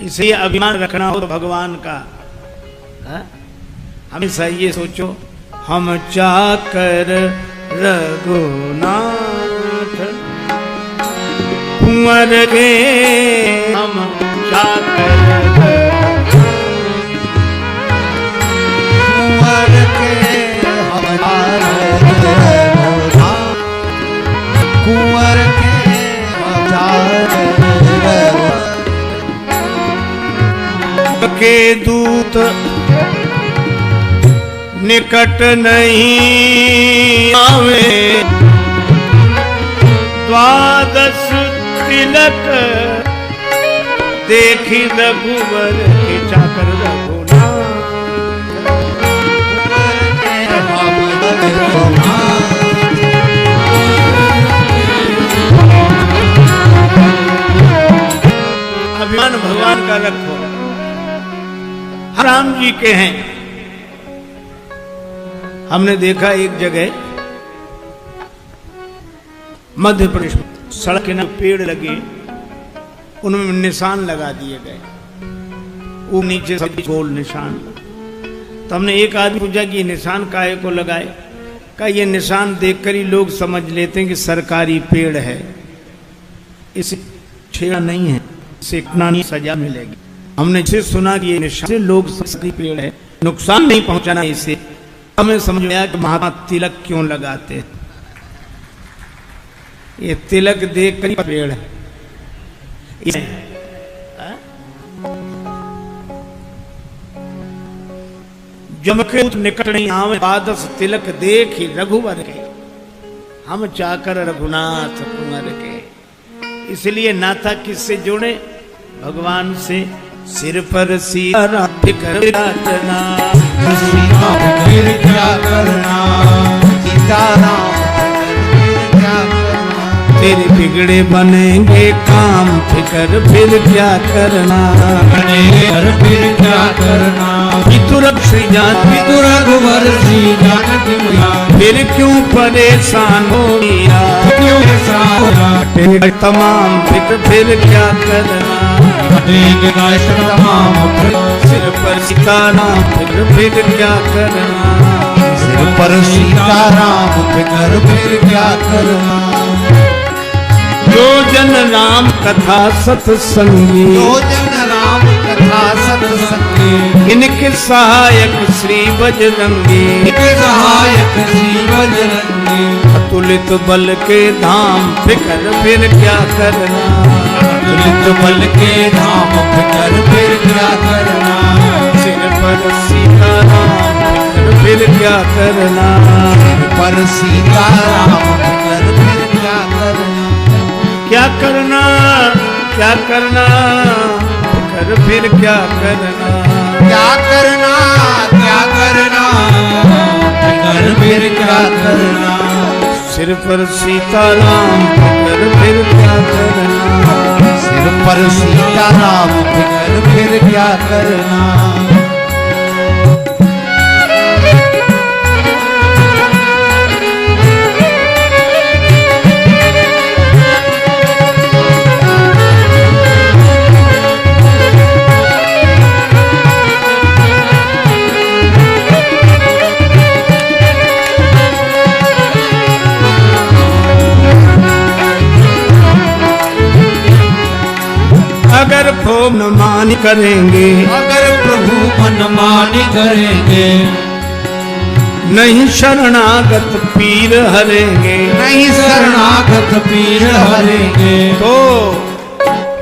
इसलिए अभिमान रखना हो तो भगवान का हमेशा ये सोचो, हम चाकर रघुनाथ कुंवर के, हम चाकर कुंवर के, हम कुंवर के के दूत निकट नहीं आवे, द्वादश तिलक देखी रघुवर के चाकर अभिमान भगवान का रखो। राम जी के हैं। हमने देखा एक जगह मध्य प्रदेश में सड़क के पेड़ लगे, उनमें निशान लगा दिए गए, वो नीचे सब गोल निशान। तो हमने एक आदमी पूछा कि ये निशान काहे को लगाए? का ये निशान देखकर ही लोग समझ लेते हैं कि सरकारी पेड़ है, इसे छेड़ा नहीं है, इसे कानूनी सजा मिलेगी। हमने इसे सुना कि ये निशान से लोग सरकारी पेड़ है, नुकसान नहीं पहुंचाना इसे। हमें समझ में आया कि महात्मा तिलक क्यों लगाते हैं। ये तिलक देख कर पेड़ है। जम के निकट नहीं आवे, द्वादश तिलक देख ही रघुवर के, हम चाकर रघुनाथ कुंवर के। इसलिए नाता किससे जोड़े? भगवान से। सिर पर सीताराम फिकर क्या करना, फिर क्या करना, सीताराम क्या करना, तेरे बिगड़े बनेंगे काम, फिकर फिर क्या करना, फिर क्या करना, पितुरक श्री जान रघुवर श्री जानत मैया, फिर क्यों परेशान हो गया, क्यों परेशान तमाम फिक्र फिर क्या करना, तमाम सिर पर सीताराम फिक्र फिर क्या करना, सिर पर सीताराम फिक्र फिर क्या करना। जो जन राम कथा सत्संगी, जो जन राम कथा सत्संगी, इनके सहायक श्री बजरंगी, इनके सहायक श्री बजरंगी, अतुलित बल के धाम फिकर फिर क्या करना, अतुलित बल के धाम फिकर फिर क्या करना, सिर पर सीताराम फिकर फिर क्या करना, सिर पर सीताराम फिकर फिर क्या करना, क्या करना, क्या करना, फिकर फिर क्या करना, क्या करना, क्या करना, फिकर फिर क्या करना, सिर पर सीताराम फिकर फिर क्या करना, सिर पर सीताराम फिकर फिर क्या करना। अगर प्रभु मनमानी करेंगे, अगर प्रभु मनमानी करेंगे, नहीं शरणागत पीर हरेंगे, नहीं शरणागत पीर हरेंगे, तो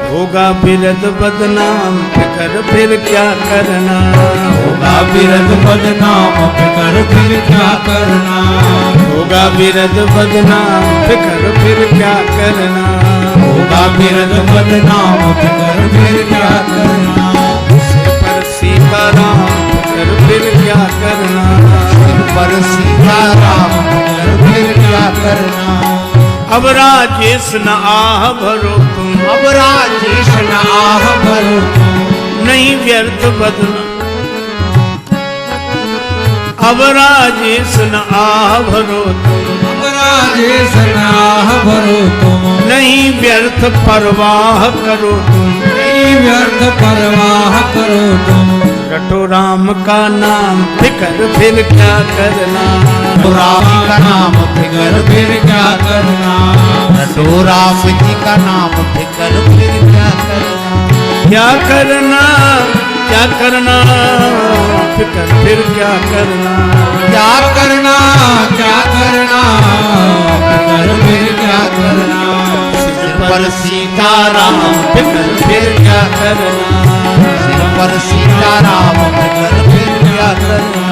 होगा बिरद बदनाम फिकर फिर क्या करना, होगा बिरद बदनाम फिकर फिर क्या करना, होगा बिरद बदनाम फिकर फिर क्या करना, होगा बिरद बदनाम फिकर फिर क्या करना, सिर पर सीताराम फिकर फिर क्या करना, सिर पर सीताराम फिकर फिर क्या करना। अब राजेश न आह भरो तुम, अब राजेश न आह भरो तुम, नहीं व्यर्थ बदना, अब राजेश न आह भरो तुम, अब राजेश न आह भरो तुम, नहीं व्यर्थ परवाह करो तुम, नहीं व्यर्थ परवाह राम का नाम फिकर फिर क्या करना, राम का नाम फिकर फिर क्या करना, रटो राम जी का नाम फिकर फिर क्या करना, क्या करना क्या करना, फिकर फिर क्या करना, क्या करना क्या करना, फिकर फिर क्या करना, सिर पर सीताराम फिकर फिर क्या करना, सिर पर सीताराम फिकर फिर क्या करना।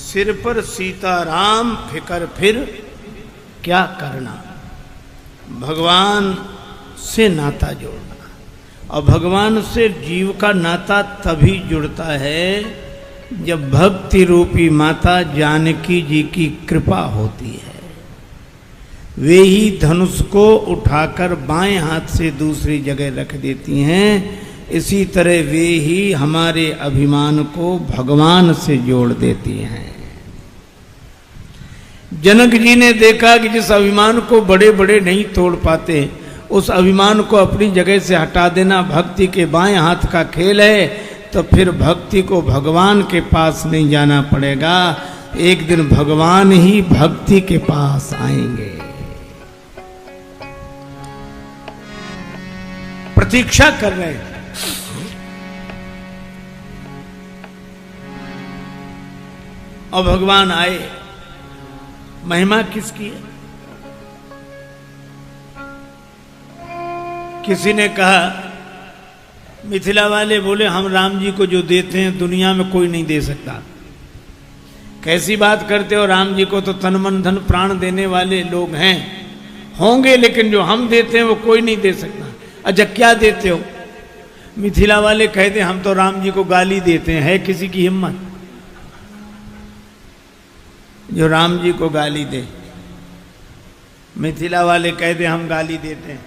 सिर पर सीताराम फिकर फिर क्या करना, भगवान से नाता जोड़ना। और भगवान से जीव का नाता तभी जुड़ता है जब भक्ति रूपी माता जानकी जी की कृपा होती है। वे ही धनुष को उठाकर बाएं हाथ से दूसरी जगह रख देती हैं। इसी तरह वे ही हमारे अभिमान को भगवान से जोड़ देती हैं। जनक जी ने देखा कि जिस अभिमान को बड़े बड़े नहीं तोड़ पाते, उस अभिमान को अपनी जगह से हटा देना भक्ति के बाएं हाथ का खेल है। तो फिर भक्ति को भगवान के पास नहीं जाना पड़ेगा, एक दिन भगवान ही भक्ति के पास आएंगे। प्रतीक्षा कर रहे हैं। और भगवान आए। महिमा किसकी है? किसी ने कहा, मिथिला वाले बोले हम राम जी को जो देते हैं दुनिया में कोई नहीं दे सकता। कैसी बात करते हो, राम जी को तो तन मन धन प्राण देने वाले लोग हैं, होंगे, लेकिन जो हम देते हैं वो कोई नहीं दे सकता। अच्छा क्या देते हो? मिथिला वाले कहते हम तो राम जी को गाली देते हैं। है किसी की हिम्मत जो राम जी को गाली दे? मिथिला वाले कहते हम गाली देते हैं।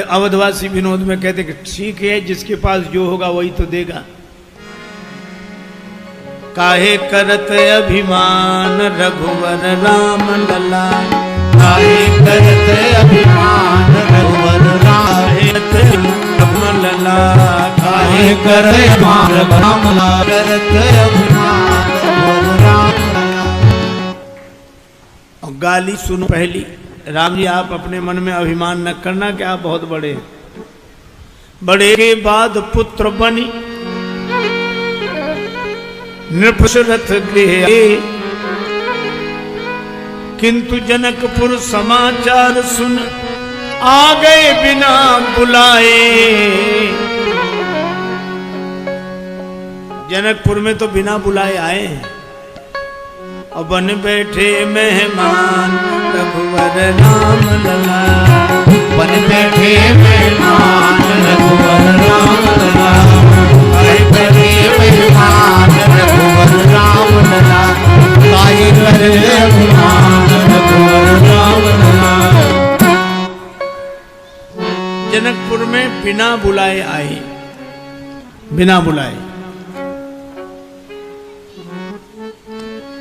अवधवासी विनोद में कहते कि ठीक है, जिसके पास जो होगा वही तो देगा। काहे करत अभिमान रघुवर राम लला, काहे करत अभिमान रघुवर राम लला, काहे करत अभिमान राम लला, करत अभिमान रघुवर राम लला। और गाली सुनो पहली, राम जी आप अपने मन में अभिमान न करना कि आप बहुत बड़े हैं। बड़े के बाद पुत्र बनी नृपशरथ गृह, किंतु जनकपुर समाचार सुन आ गए बिना बुलाए। जनकपुर में तो बिना बुलाए आए हैं और बन बैठे मेहमान रघुवर राम लला, बन बैठे मेहमान रघुवर राम लला, काहे करे मेहमान रघुवर राम लला, काहे करे मेहमान रघुवर राम लला। जनकपुर में बिना बुलाए आए, बिना बुलाए।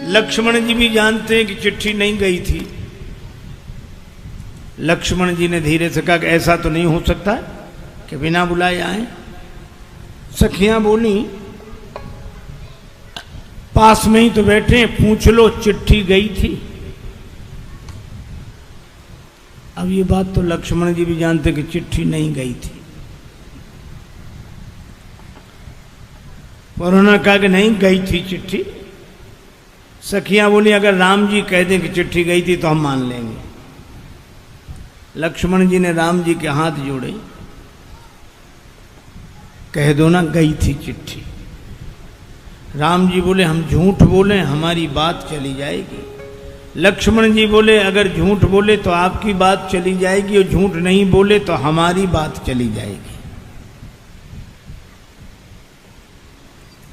लक्ष्मण जी भी जानते हैं कि चिट्ठी नहीं गई थी। लक्ष्मण जी ने धीरे से कहा कि ऐसा तो नहीं हो सकता कि बिना बुलाए आए। सखियां बोली पास में ही तो बैठे हैं, पूछ लो चिट्ठी गई थी। अब ये बात तो लक्ष्मण जी भी जानते कि चिट्ठी नहीं गई थी। पर उन्होंने कहा कि नहीं गई थी चिट्ठी। सखियां बोली अगर राम जी कह दें कि चिट्ठी गई थी तो हम मान लेंगे। लक्ष्मण जी ने राम जी के हाथ जोड़े, कह दो ना गई थी चिट्ठी। राम जी बोले हम झूठ बोले हमारी बात चली जाएगी। लक्ष्मण जी बोले अगर झूठ बोले तो आपकी बात चली जाएगी और झूठ नहीं बोले तो हमारी बात चली जाएगी।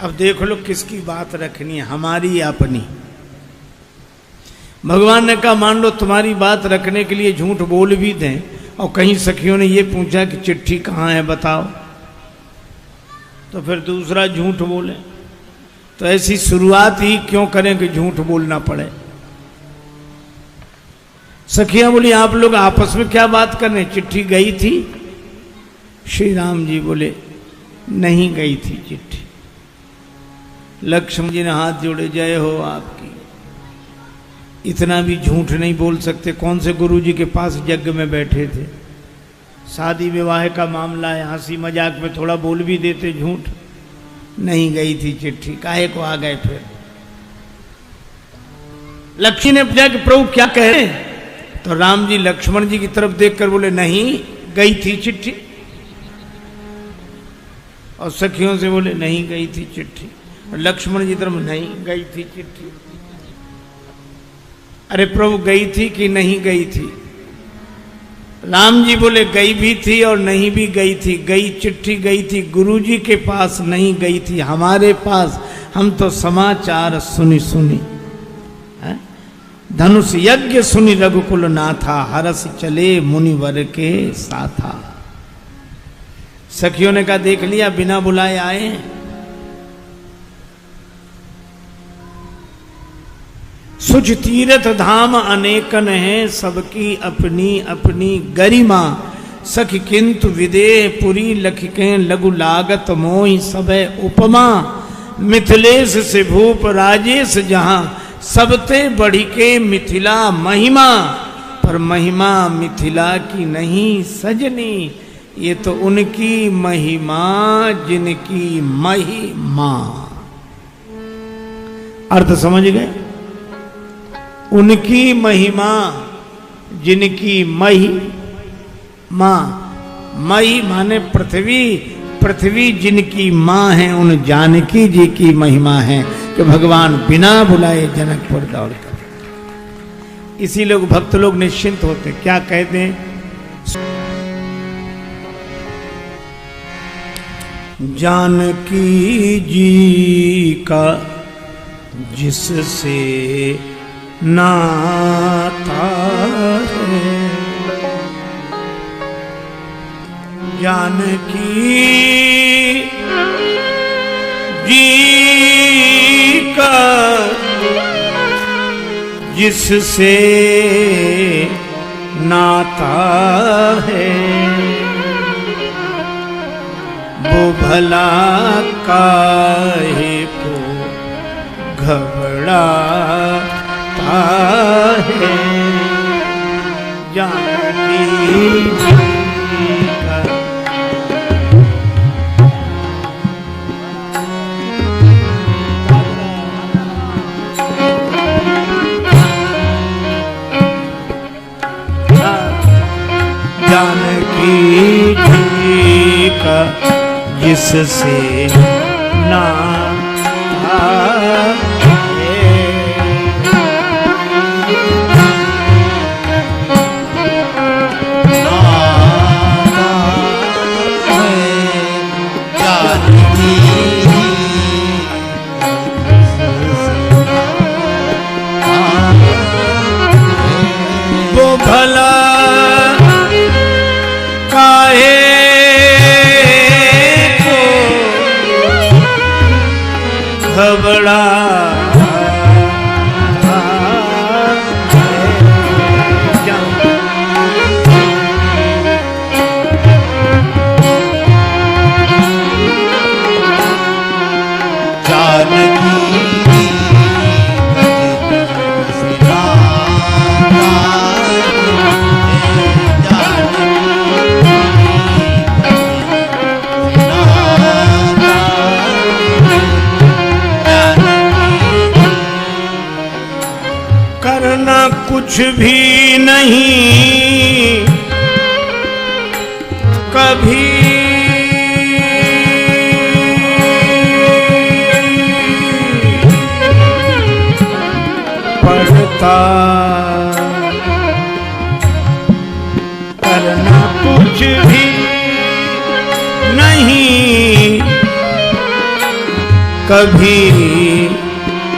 अब देख लो किसकी बात रखनी है, हमारी या अपनी। भगवान ने कहा मान लो तुम्हारी बात रखने के लिए झूठ बोल भी दें और कहीं सखियों ने ये पूछा कि चिट्ठी कहाँ है बताओ, तो फिर दूसरा झूठ बोले, तो ऐसी शुरुआत ही क्यों करें कि झूठ बोलना पड़े। सखियां बोली आप लोग आपस में क्या बात कर रहे, चिट्ठी गई थी? श्री राम जी बोले नहीं गई थी चिट्ठी। लक्ष्मण जी ने हाथ जोड़े, जय हो आपकी, इतना भी झूठ नहीं बोल सकते। कौन से गुरु जी के पास यज्ञ में बैठे थे, शादी विवाह का मामला है, हंसी मजाक में थोड़ा बोल भी देते झूठ। नहीं गई थी चिट्ठी, काहे को आ गए फिर? लक्ष्मी ने पूछा कि प्रभु क्या कह रहे हैं? तो राम जी लक्ष्मण जी की तरफ देखकर बोले नहीं गई थी चिट्ठी, और सखियों से बोले नहीं गई थी चिट्ठी, और लक्ष्मण जी तरफ नहीं गई थी चिट्ठी। अरे प्रभु गई थी कि नहीं गई थी? राम जी बोले गई भी थी और नहीं भी गई थी। गई चिट्ठी गई थी गुरुजी के पास, नहीं गई थी हमारे पास। हम तो समाचार सुनी सुनी है? धनुष यज्ञ सुनी रघुकुल नाथा, हरस चले मुनिवर के साथा। सखियों ने कहा देख लिया बिना बुलाए आए। सुच तीर्थ धाम अनेकन है, सबकी अपनी अपनी गरिमा। सखी किंतु विदेह पुरी लखिके, लघु लागत मोहि सबे उपमा। मिथिलेश से भूप राजेश जहां, सबते बढ़ी के मिथिला महिमा। पर महिमा मिथिला की नहीं सजनी, ये तो उनकी महिमा जिनकी महिमा। अर्थ समझ गए? उनकी महिमा जिनकी महिमा। मही माने पृथ्वी, पृथ्वी जिनकी माँ है उन जानकी जी की महिमा है कि भगवान बिना बुलाए जनकपुर दौड़ कर। इसी लोग भक्त लोग निश्चिंत होते, क्या कहते हैं? जानकी जी का जिससे नाता है, जानकी जी का जिससे नाता है, वो भला काहे को घबराता है। जानकी जी का जानकी जी का जिससे नाता वो भला काहे को घबरा कुछ भी नहीं कभी पढ़ता पड़ता करना कुछ भी नहीं कभी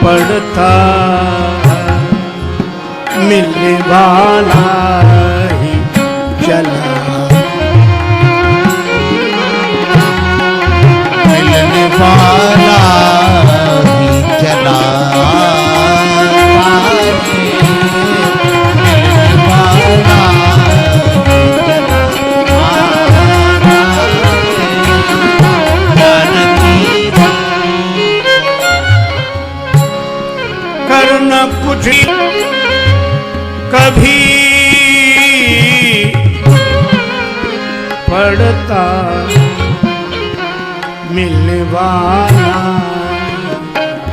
पड़ता मिलने वाला ही चला मिलने वाला ही चला मिलने वाला करना कुछ कभी पड़ता मिलने वाला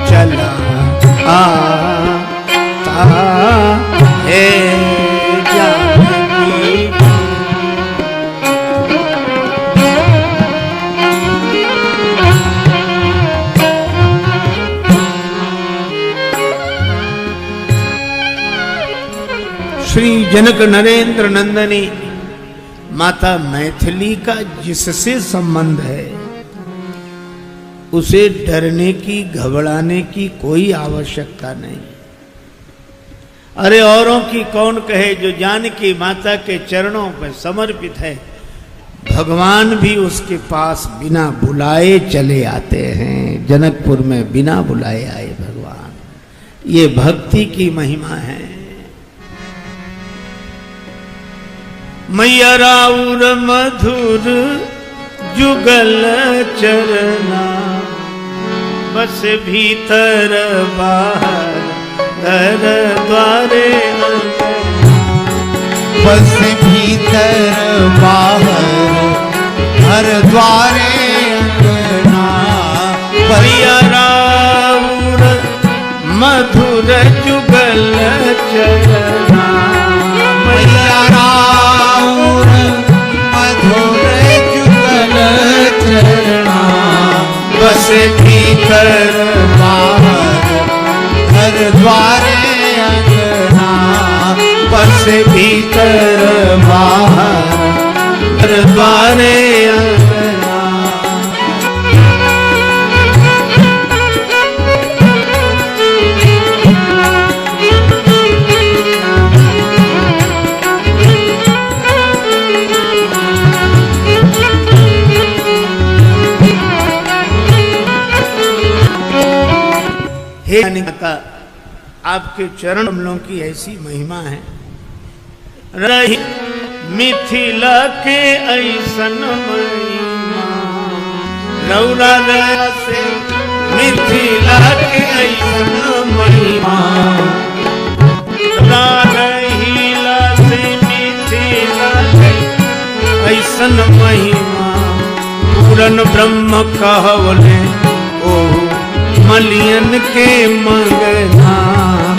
चला आता है जानकी श्री जनक नरेंद्र नंदनी माता मैथिली का जिससे संबंध है उसे डरने की घबराने की कोई आवश्यकता नहीं। अरे औरों की कौन कहे, जो जानकी माता के चरणों पर समर्पित है भगवान भी उसके पास बिना बुलाए चले आते हैं। जनकपुर में बिना बुलाए आए भगवान, ये भक्ति की महिमा है। मैया राउर मधुर जुगल चरना बस भीतर बाहर घर द्वारे बस भीतर बाहर घर द्वारे अंगना मैया राउर मधुर जुगल चरना मैया राउर मधुर जुगल चरना बस भीतर बाहर घर द्वारे अंगना बस भीतर बाहर घर द्वारे अंगना हे माता, आपके चरण कमलों की ऐसी महिमा है। रही मिथिला के ऐसन महिमा रौरा रया से मिथिला के ऐसन महिमा रहीला से मिथिला के ऐसन महिमा पूरन ब्रह्म कहवले ओ मलियन के मंगना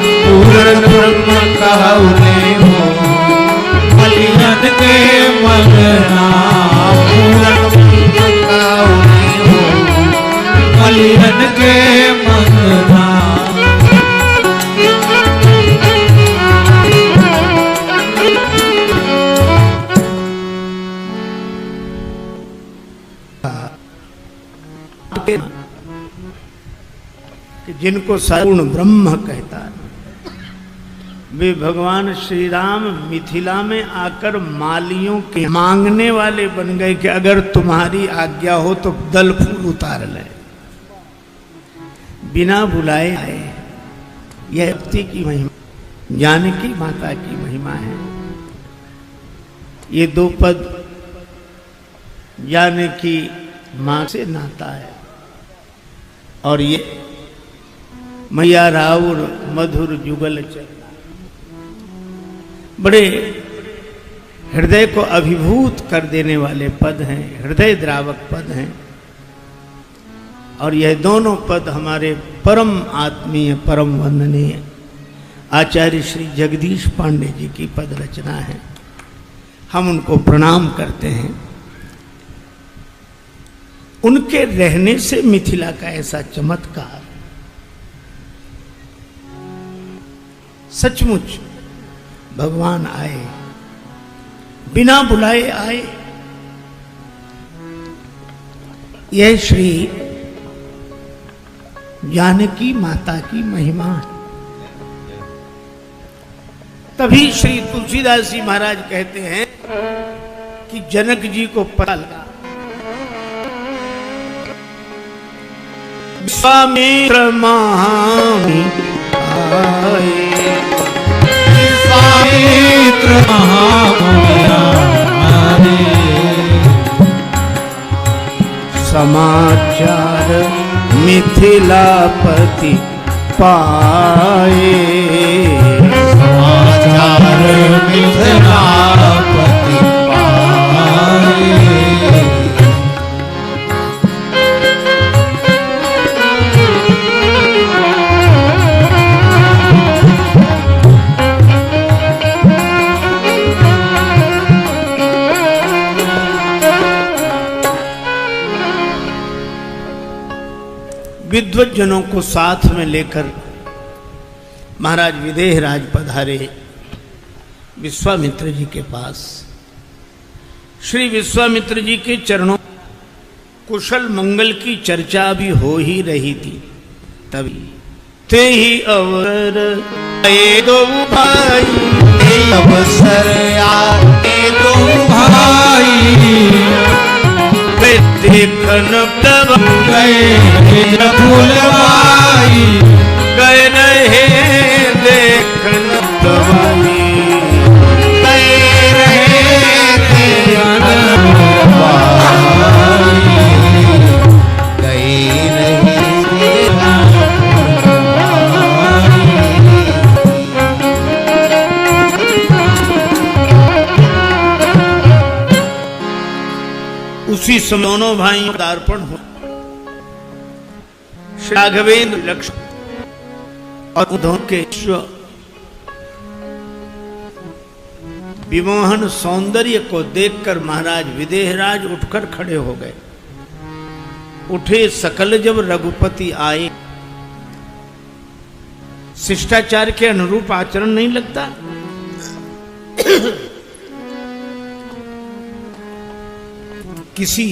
पूरन ब्रह्म कहवले हो मलियन के मंगना पूरन ब्रह्म कहवले हो मलियन के मंगना जिनको पूर्ण ब्रह्म कहता है वे भगवान श्री राम मिथिला में आकर मालियों के मांगने वाले बन गए कि अगर तुम्हारी आज्ञा हो तो दल फूल उतार ले। बिना बुलाए आए। यह भक्ति की महिमा, जानकी माता की महिमा है। ये दो पद जानकी मां से नाता है और ये मैया राउर मधुर जुगल चरना बड़े हृदय को अभिभूत कर देने वाले पद हैं, हृदय द्रावक पद हैं। और यह दोनों पद हमारे परम आत्मीय परम वंदनीय आचार्य श्री जगदीश पांडे जी की पद रचना है। हम उनको प्रणाम करते हैं। उनके रहने से मिथिला का ऐसा चमत्कार, सचमुच भगवान आए, बिना बुलाए आए। यह श्री जानकी माता की महिमा है। तभी श्री तुलसीदास जी महाराज कहते हैं कि जनक जी को पता लगा, विश्वामित्र महामुनि आए, विश्वामित्र महामुनि आए, समाचार मिथिलापति पाए, समाचार मिथिलापति पाए। विद्वत जनों को साथ में लेकर महाराज विदेह राज पधारे विश्वामित्र जी के पास। श्री विश्वामित्र जी के चरणों कुशल मंगल की चर्चा भी हो ही रही थी। तभी ते ही अवसर आए दो भाई, अवसर आए दो भाई, देखन तब गए फूलवाई, गए रहे देखन तबाई, गए रहे गए रहे। उसी समय दोनों भाइयों का अर्पण हो। श्री राघवेंद्र लक्ष्मण और उद्धव के विमोहन सौंदर्य को देखकर महाराज विदेहराज उठकर खड़े हो गए। उठे सकल जब रघुपति आए। शिष्टाचार के अनुरूप आचरण नहीं लगता। किसी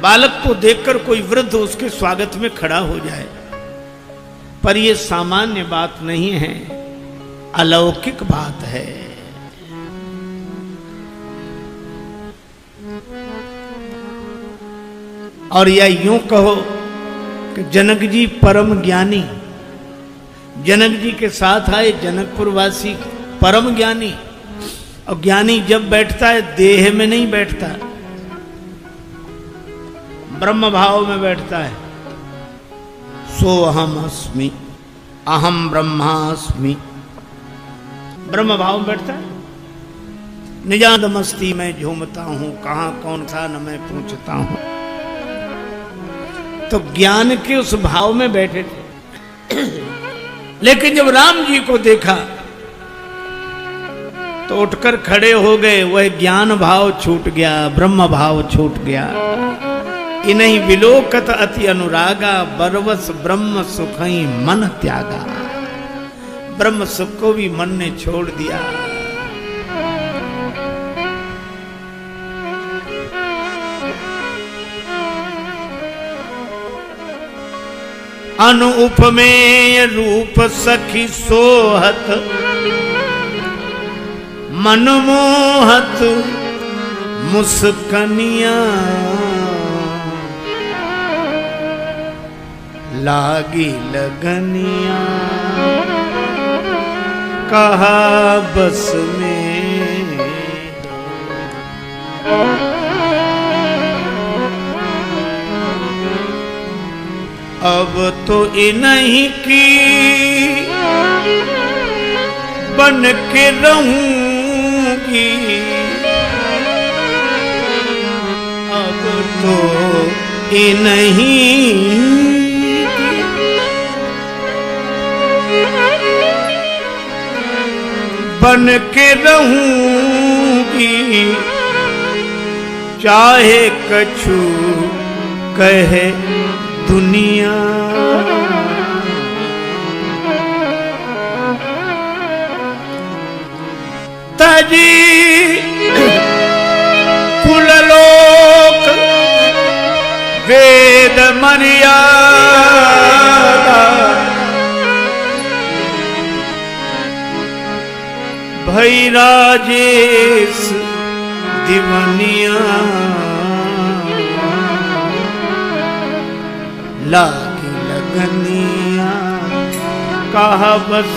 बालक को देखकर कोई वृद्ध उसके स्वागत में खड़ा हो जाए, पर यह सामान्य बात नहीं है, अलौकिक बात है। और या यूं कहो कि जनक जी परम ज्ञानी, जनक जी के साथ आए जनकपुर वासी परम ज्ञानी। और ज्ञानी जब बैठता है देह में नहीं बैठता, ब्रह्म भाव में बैठता है। सो अहम अस्मि, अहम ब्रह्मास्मि, ब्रह्म भाव में बैठता है। निजात मस्ती में झूमता हूं, कहां कौन था न मैं पूछता हूं। तो ज्ञान के उस भाव में बैठे थे। लेकिन जब राम जी को देखा तो उठकर खड़े हो गए। वह ज्ञान भाव छूट गया, ब्रह्म भाव छूट गया। इन्हीं विलोकत अति अनुरागा, बरवस ब्रह्म सुखई मन त्यागा। ब्रह्म सुख को भी मन ने छोड़ दिया। अनुपमेय रूप सखी सोहत, मनमोहत मुस्कनिया। लागी लगनिया, कहा बस में। अब तो इन्हीं की बन के रहूंगी, अब तो इन्हीं बन के रहूंगी, चाहे कछु कहे दुनिया। जी कुललोक वेद मर्यादा भई राजेश दिवनिया लागी लगनिया कहा बस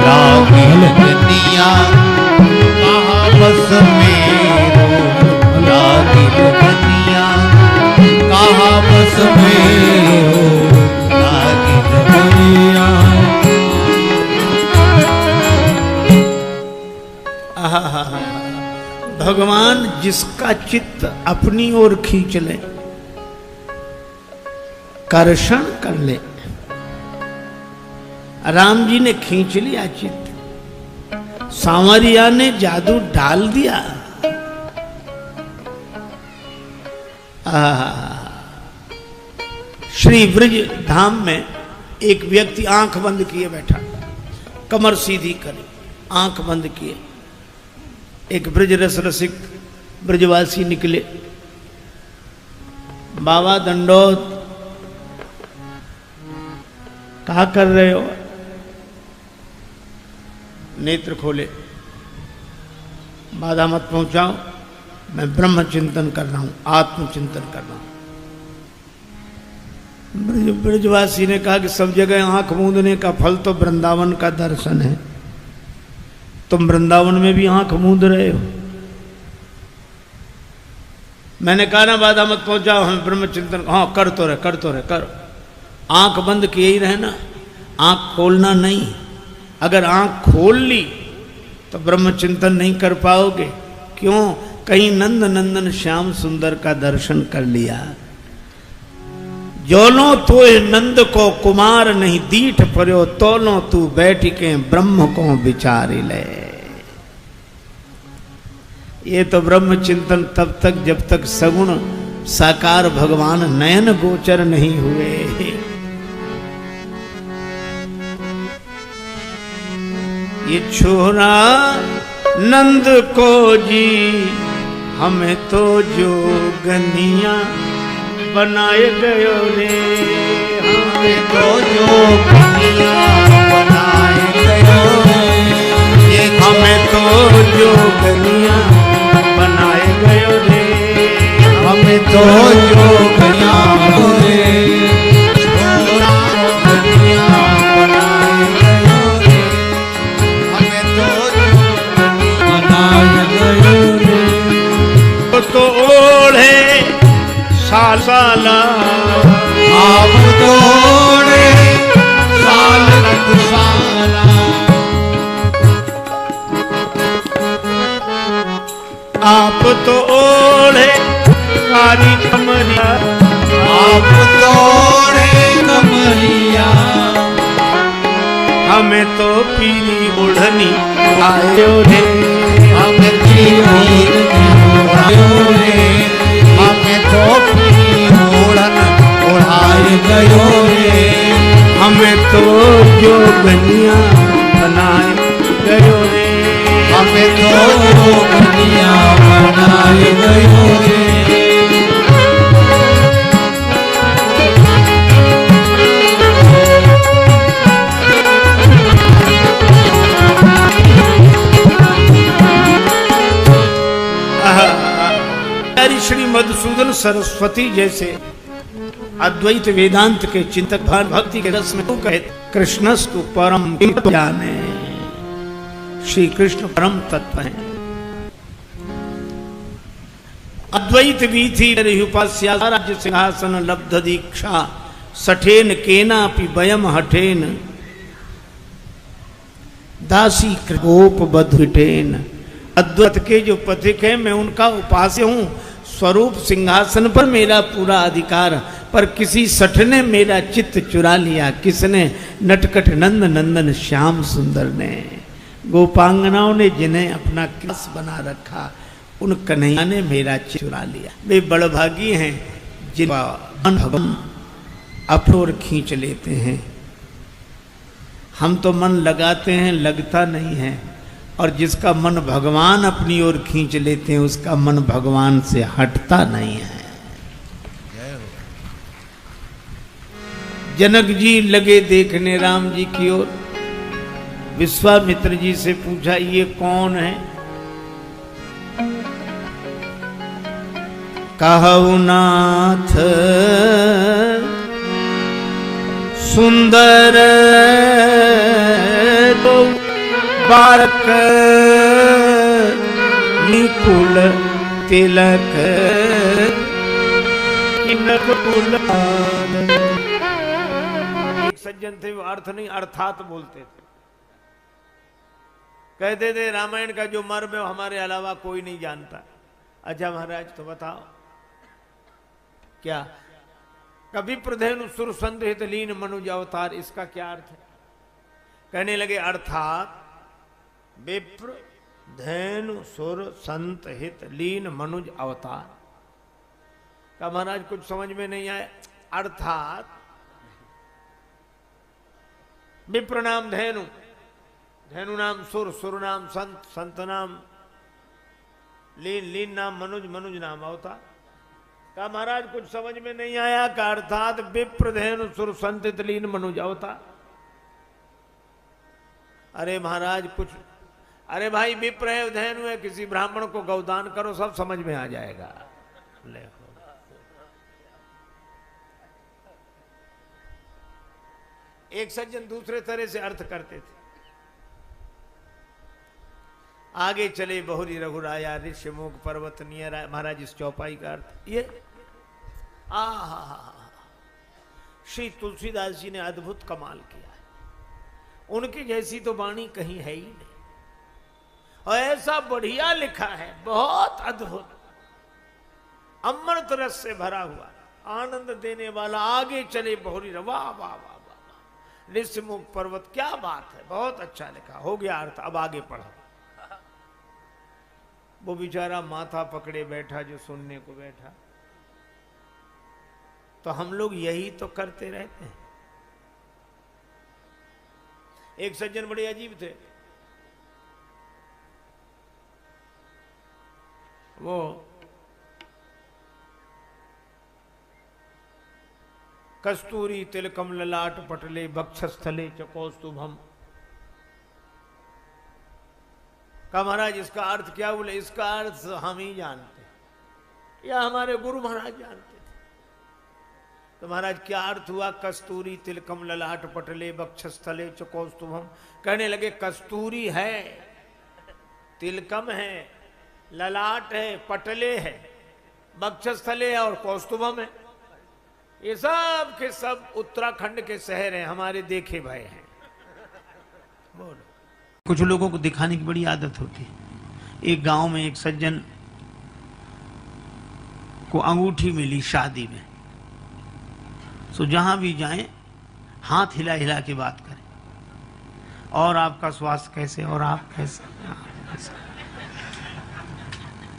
लागी लगनिया कहा बस मेरो लागी लगनिया कहा बस मेरो लागी लगनिया। भगवान जिसका चित्त अपनी ओर खींच ले, कर्षण कर ले। राम जी ने खींच लिया चित्त, सांवरिया ने जादू डाल दिया। श्री ब्रज धाम में एक व्यक्ति आंख बंद किए बैठा, कमर सीधी करे, आंख बंद किए। एक ब्रज रस रसिक ब्रजवासी निकले, बाबा दंडोत, कहा कर रहे हो? नेत्र खोले, बाधा मत पहुंचाओ, मैं ब्रह्म चिंतन कर रहा हूं, आत्मचिंतन कर रहा हूं। ब्रजवासी ने कहा कि सब जगह आंख मूंदने का फल तो वृंदावन का दर्शन है, तुम वृंदावन में भी आंख मूंद रहे हो। मैंने कहा ना बाधा मत पहुंचाओ, हम ब्रह्म चिंतन, हाँ कर तो रहे, कर तो रहे, करो। आंख बंद किए ही रहे ना, आंख खोलना नहीं। अगर आंख खोल ली तो ब्रह्म चिंतन नहीं कर पाओगे। क्यों? कहीं नंद नंदन श्याम सुंदर का दर्शन कर लिया। जोलो तो नंद को कुमार नहीं दीठ पर्यो, तोलो तू बैठ के ब्रह्म को विचारी ले। ये तो ब्रह्म चिंतन तब तक जब तक सगुण साकार भगवान नयन गोचर नहीं हुए। ये छोरा नंद को जी हमें तो जोगनिया बनाए गयो रे, हमें तो जोगनिया बनाए गयो रे, हमें तो जोगनिया बनाए गयो रे, हमें तो जोगनिया रे, छोरा जोगनिया बनाए गयो रे, हमें तो बनाए गयो रे। तो ओढ़े साल साला आप तोड़े साल साला, आप तो ओढ़े कारी कमरिया, आप तोड़े कमरिया, हमें तो पीली ओढ़नी आयो रे, हमें पीली आयो रे, हमें तो पीली ओढ़न ओढ़ाए गयो रे, हमें तो जोगनिया बनाए गयो रे, हमें तो जोगनिया बनाए गयो रे। श्री मधुसूदन सरस्वती जैसे अद्वैत वेदांत के चिंतक भान भक्ति के रस में कहे कृष्णस्तु परम जाने, श्री कृष्ण परम तत्व है। अद्वैत वीथि उपास्या राज्य सिंहासन लब्ध दीक्षा, सठेन केनापि वयम हठेन, दासी गोप बधुटेन। अद्वैत के जो पथिक है मैं उनका उपास्य हूं, स्वरूप सिंहासन पर मेरा पूरा अधिकार, पर किसी सठ ने मेरा चित्त चुरा लिया। किसने? नटखट नंद नंदन श्याम सुंदर ने, गोपांगनाओं ने जिन्हें अपना कृष बना रखा, उन कन्हैया ने मेरा चित्त चुरा लिया। वे बड़भागी हैं जिनका भगवान अपनी ओर खींच लेते हैं। हम तो मन लगाते हैं, लगता नहीं है, और जिसका मन भगवान अपनी ओर खींच लेते हैं उसका मन भगवान से हटता नहीं है। जनक जी लगे देखने राम जी की ओर। विश्वामित्र जी से पूछा, ये कौन है? कहु नाथ सुंदर तो बारक निकुल तिलक किनक कुल। एक सज्जन थे, वो अर्थ नहीं अर्थात बोलते थे। कहते थे रामायण का जो मर्म है हमारे अलावा कोई नहीं जानता। अच्छा महाराज तो बताओ क्या? कभी प्रधेनु सुर संत लीन मनुज अवतार, इसका क्या अर्थ है? कहने लगे अर्थात विप्र धैनु सुर संत हित लीन मनुज अवतार। का महाराज कुछ समझ में नहीं आया। अर्थात विप्र नाम धैनु, धैनु नाम सुर, सुर नाम संत, संत नाम लीन, लीन नाम मनुज, मनुज नाम अवतार। का महाराज कुछ समझ में नहीं आया। का अर्थात विप्र धैनु सुर संत लीन मनुज अवतार। अरे महाराज कुछ, अरे भाई विप्र है, धैनु है, किसी ब्राह्मण को गौदान करो, सब समझ में आ जाएगा। ले एक सज्जन दूसरे तरह से अर्थ करते थे। आगे चले बहुरी रघुराया ऋषिमुख पर्वत नियर। महाराज इस चौपाई का अर्थ ये श्री तुलसीदास जी ने अद्भुत कमाल किया है। उनकी जैसी तो वाणी कहीं है ही नहीं, और ऐसा बढ़िया लिखा है, बहुत अद्भुत, अमृत रस से भरा हुआ, आनंद देने वाला। आगे चले बहुरी, वाह वाह वाह वाह, ऋषिमुख पर्वत, क्या बात है, बहुत अच्छा लिखा। हो गया अर्थ, अब आगे पढ़ो। वो बेचारा माथा पकड़े बैठा जो सुनने को बैठा। तो हम लोग यही तो करते रहते हैं। एक सज्जन बड़े अजीब थे। वो कस्तूरी तिलकम ललाट पटले बक्षस्थले चकौस्तुभम। का महाराज इसका अर्थ क्या? बोले इसका अर्थ हम ही जानते या हमारे गुरु महाराज जानते थे। तो महाराज क्या अर्थ हुआ? कस्तूरी तिलकम ललाट पटले बक्षस्थले चकौस्तुभम। कहने लगे कस्तूरी है, तिलकम है, ललाट है, पटले है, बक्षस्थले है और कौस्तुभम है। ये सब के सब उत्तराखंड के शहर हैं, हमारे देखे भय हैं। बोलो। कुछ लोगों को दिखाने की बड़ी आदत होती है। एक गांव में एक सज्जन को अंगूठी मिली शादी में, सो जहां भी जाएं हाथ हिला हिला के बात करें, और आपका स्वास्थ्य कैसे, और आप कैसे।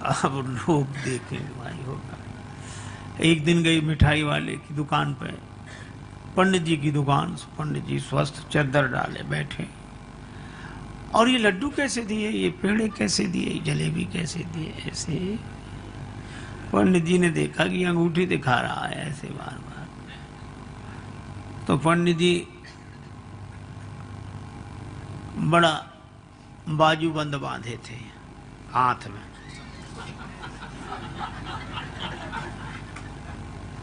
अब लोग देखें भाई होगा। एक दिन गई मिठाई वाले की दुकान पे, पंडित जी की दुकान, पंडित जी स्वस्थ चद्दर डाले बैठे, और ये लड्डू कैसे दिए, ये पेड़े कैसे दिए, जलेबी कैसे दिए, ऐसे। पंडित जी ने देखा कि अंगूठी दिखा रहा है ऐसे बार बार, तो पंडित जी बड़ा बाजूबंद बांधे थे हाथ में।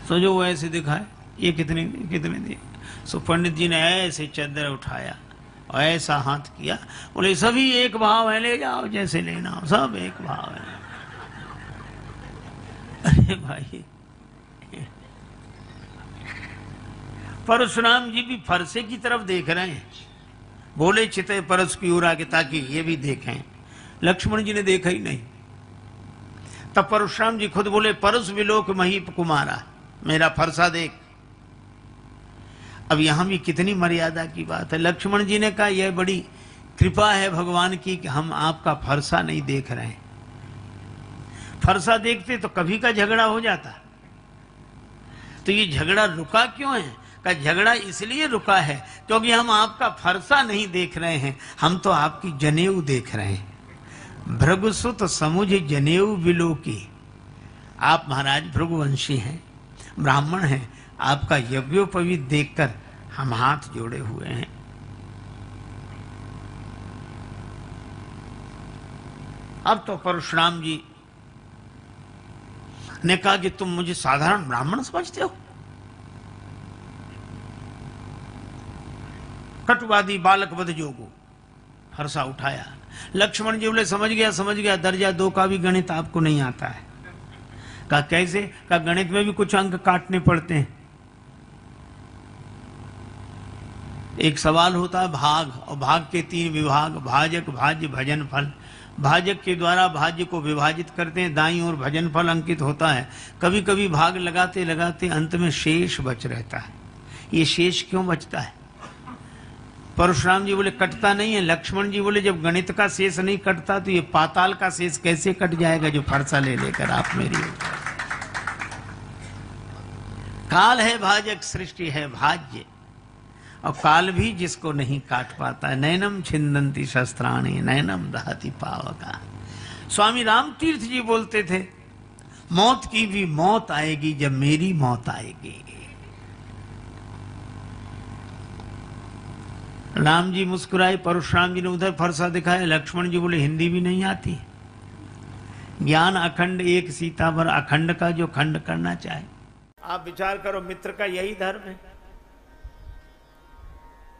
तो जो वो ऐसे दिखाए, ये कितने दिए। सो पंडित जी ने ऐसे चद्दर उठाया और ऐसा हाथ किया, बोले सभी एक भाव है, ले जाओ जैसे लेना हो, सब एक भाव है। अरे भाई, परशुराम जी भी फरसे की तरफ देख रहे हैं, बोले चिते परस की ओर आगे ताकि ये भी देखें। लक्ष्मण जी ने देखा ही नहीं। तब परशुराम जी खुद बोले परस विलोक महीप कुमारा, मेरा फरसा देख। अब यहां भी कितनी मर्यादा की बात है। लक्ष्मण जी ने कहा यह बड़ी कृपा है भगवान की कि हम आपका फरसा नहीं देख रहे हैं। फरसा देखते तो कभी का झगड़ा हो जाता। तो ये झगड़ा रुका क्यों है? का झगड़ा इसलिए रुका है क्योंकि हम आपका फरसा नहीं देख रहे हैं, हम तो आपकी जनेऊ देख रहे हैं। भृगुसुत समुझ जनेऊ बिलो की। आप महाराज भृगुवंशी हैं, ब्राह्मण हैं, आपका यज्ञोपवीत देखकर हम हाथ जोड़े हुए हैं। अब तो परशुराम जी ने कहा कि तुम मुझे साधारण ब्राह्मण समझते हो? कटुवादी बालक वध जोगो, फरसा उठाया। लक्ष्मण जी बोले समझ गया, दर्जा 2 का भी गणित आपको नहीं आता है। कहा कैसे? कहा गणित में भी कुछ अंक काटने पड़ते हैं। एक सवाल होता है भाग, और भाग के 3 विभाग, भाजक, भाज्य, भजन फल। भाजक के द्वारा भाज्य को विभाजित करते हैं, दाईं ओर भजन फल अंकित होता है। कभी कभी भाग लगाते लगाते अंत में शेष बच रहता है। ये शेष क्यों बचता है? परशुराम जी बोले कटता नहीं है। लक्ष्मण जी बोले जब गणित का शेष नहीं कटता तो ये पाताल का शेष कैसे कट जाएगा जो फरसा ले लेकर आप मेरी। काल है भाजक, सृष्टि है भाज्य, और काल भी जिसको नहीं काट पाता है। नैनम छिंदंती शस्त्राणी नैनम दहति पावका। स्वामी राम तीर्थ जी बोलते थे मौत की भी मौत आएगी जब मेरी मौत आएगी। राम जी मुस्कुराए, परशुराम जी ने उधर फरसा दिखाया। लक्ष्मण जी बोले हिंदी भी नहीं आती। ज्ञान अखंड एक सीता भर, अखंड का जो खंड करना चाहे। आप विचार करो, मित्र का यही धर्म है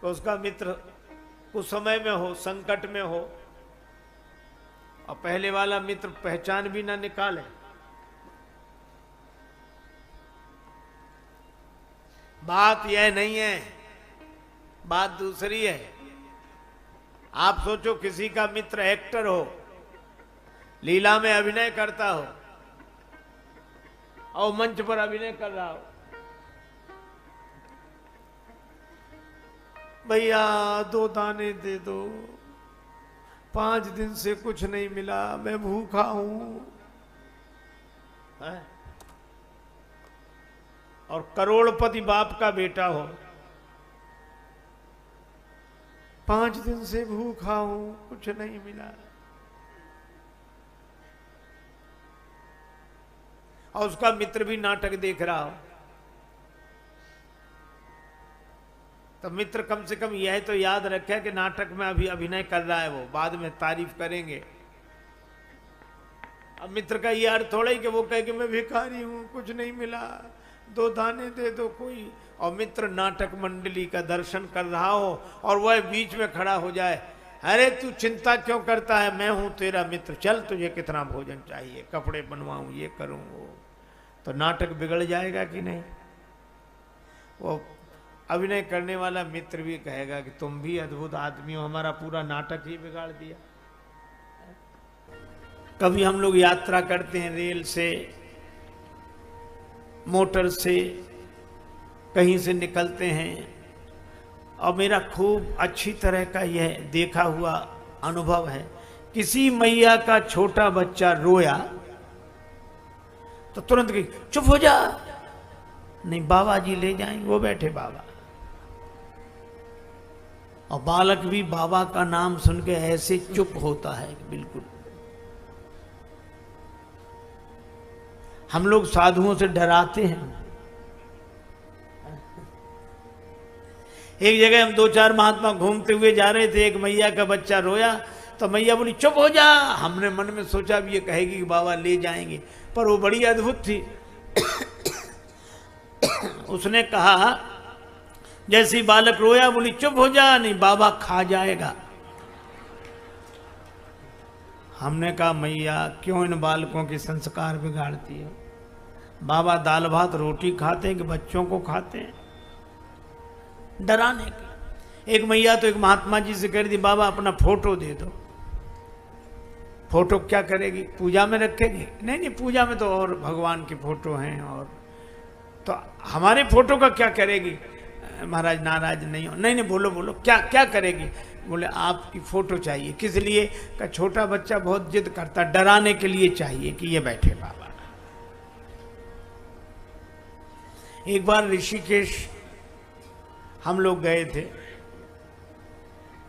तो उसका मित्र कुछ समय में हो, संकट में हो, और पहले वाला मित्र पहचान भी ना निकाले। बात यह नहीं है, बात दूसरी है। आप सोचो किसी का मित्र एक्टर हो, लीला में अभिनय करता हो और मंच पर अभिनय कर रहा हो, भैया 2 दाने दे दो, 5 दिन से कुछ नहीं मिला, मैं भूखा हूं। और करोड़पति बाप का बेटा हो, 5 दिन से भूखा हूं, कुछ नहीं मिला, और उसका मित्र भी नाटक देख रहा हो, तो मित्र कम से कम यह तो याद रखे कि नाटक में अभी अभिनय कर रहा है वो, बाद में तारीफ करेंगे। अब मित्र का ये अर्थ थोड़ा ही कि वो कहे कि मैं भिखारी हूं, कुछ नहीं मिला, 2 दाने दे दो कोई, और मित्र नाटक मंडली का दर्शन कर रहा हो और वह बीच में खड़ा हो जाए, अरे तू चिंता क्यों करता है, मैं हूं तेरा मित्र, चल तुझे कितना भोजन चाहिए, कपड़े बनवाऊं, ये करूं वो, तो नाटक बिगड़ जाएगा कि नहीं? वो अभिनय करने वाला मित्र भी कहेगा कि तुम भी अद्भुत आदमी हो, हमारा पूरा नाटक ही बिगाड़ दिया। कभी हम लोग यात्रा करते हैं रेल से, मोटर से, कहीं से निकलते हैं, और मेरा खूब अच्छी तरह का यह देखा हुआ अनुभव है, किसी मैया का छोटा बच्चा रोया तो तुरंत कही चुप हो जा, नहीं बाबा जी ले जाएंगे, वो बैठे बाबा, और बालक भी बाबा का नाम सुन के ऐसे चुप होता है बिल्कुल। हम लोग साधुओं से डराते हैं। एक जगह हम 2-4 महात्मा घूमते हुए जा रहे थे, एक मैया का बच्चा रोया तो मैया बोली चुप हो जा। हमने मन में सोचा भी ये कहेगी कि बाबा ले जाएंगे, पर वो बड़ी अद्भुत थी। उसने कहा जैसे ही बालक रोया बोली चुप हो जा, नहीं बाबा खा जाएगा। हमने कहा मैया क्यों इन बालकों के संस्कार बिगाड़ती है? बाबा दाल भात रोटी खाते हैं कि बच्चों को खाते हैं? डराने के। एक मैया तो एक महात्मा जी से कह रही थी बाबा अपना फोटो दे दो। फोटो क्या करेगी? पूजा में रखेगी? नहीं नहीं, पूजा में तो और भगवान के फोटो हैं, और तो हमारे फोटो का क्या करेगी? महाराज नाराज नहीं हो। नहीं नहीं, बोलो बोलो क्या क्या करेगी? बोले आपकी फोटो चाहिए। किस लिए? का छोटा बच्चा बहुत जिद करता, डराने के लिए चाहिए कि ये बैठे बाबा। एक बार ऋषिकेश हम लोग गए थे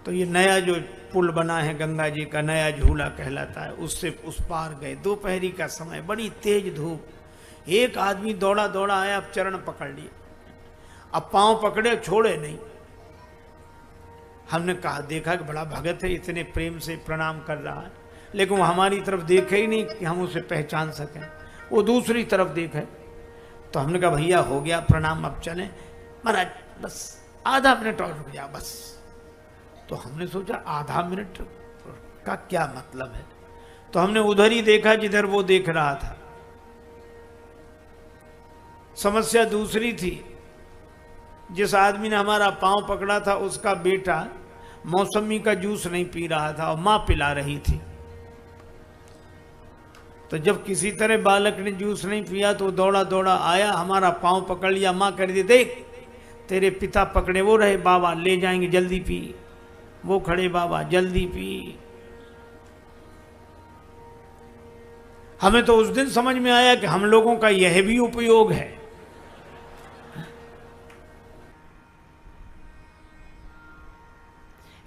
तो ये नया जो पुल बना है गंगा जी का, नया झूला कहलाता है, उससे उस पार गए। दोपहरी का समय, बड़ी तेज धूप, एक आदमी दौड़ा दौड़ा आया, अब चरण पकड़ लिए, अब पांव पकड़े छोड़े नहीं। हमने कहा, देखा कि बड़ा भगत है, इतने प्रेम से प्रणाम कर रहा है, लेकिन वो हमारी तरफ देखे ही नहीं कि हम उसे पहचान सकें, वो दूसरी तरफ देखे। तो हमने कहा, भैया हो गया प्रणाम, अब चलें। महाराज बस आधा मिनट और रुक जाओ बस। तो हमने सोचा आधा मिनट का क्या मतलब है, तो हमने उधर ही देखा जिधर वो देख रहा था। समस्या दूसरी थी, जिस आदमी ने हमारा पांव पकड़ा था उसका बेटा मौसमी का जूस नहीं पी रहा था और मां पिला रही थी। तो जब किसी तरह बालक ने जूस नहीं पिया तो दौड़ा दौड़ा आया, हमारा पांव पकड़ लिया, मां कर दी, देख तेरे पिता पकड़े वो रहे, बाबा ले जाएंगे, जल्दी पी। वो खड़े, बाबा जल्दी पी। हमें तो उस दिन समझ में आया कि हम लोगों का यह भी उपयोग है।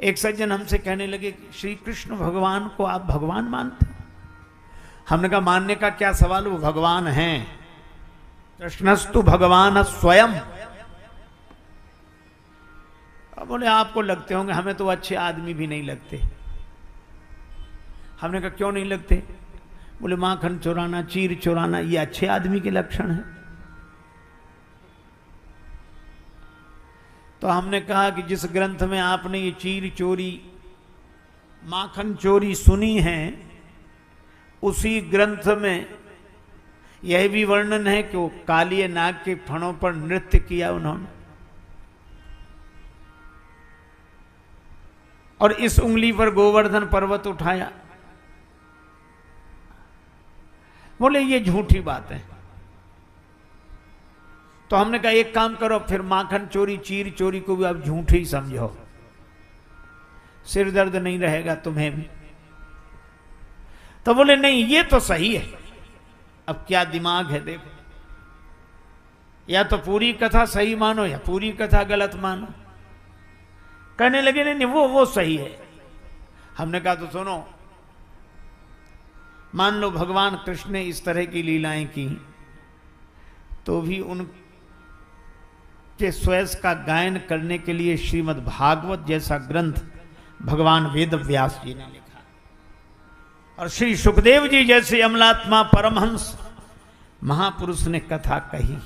एक सज्जन हमसे कहने लगे, श्री कृष्ण भगवान को आप भगवान मानते? हमने कहा, मानने का क्या सवाल, वो भगवान हैं। कृष्णस्तु भगवान स्वयं। अब बोले, आपको लगते होंगे, हमें तो अच्छे आदमी भी नहीं लगते। हमने कहा, क्यों नहीं लगते? बोले, माखन चुराना, चीर चुराना, ये अच्छे आदमी के लक्षण है। तो हमने कहा कि जिस ग्रंथ में आपने ये चीर चोरी, माखन चोरी सुनी है, उसी ग्रंथ में यह भी वर्णन है कि वो कालिए नाग के फणों पर नृत्य किया उन्होंने, और इस उंगली पर गोवर्धन पर्वत उठाया। बोले, ये झूठी बात है। तो हमने कहा, एक काम करो, फिर माखन चोरी, चीर चोरी को भी आप झूठ ही समझो, सिर दर्द नहीं रहेगा तुम्हें भी। तो बोले, नहीं ये तो सही है। अब क्या दिमाग है देखो, या तो पूरी कथा सही मानो या पूरी कथा गलत मानो। कहने लगे, नहीं वो सही है। हमने कहा, तो सुनो, मान लो भगवान कृष्ण ने इस तरह की लीलाएं की, तो भी उनके स्वयं का गायन करने के लिए श्रीमद् भागवत जैसा ग्रंथ भगवान वेद व्यास जी ने लिखा, और श्री सुखदेव जी जैसे अमलात्मा परमहंस महापुरुष ने कथा कही,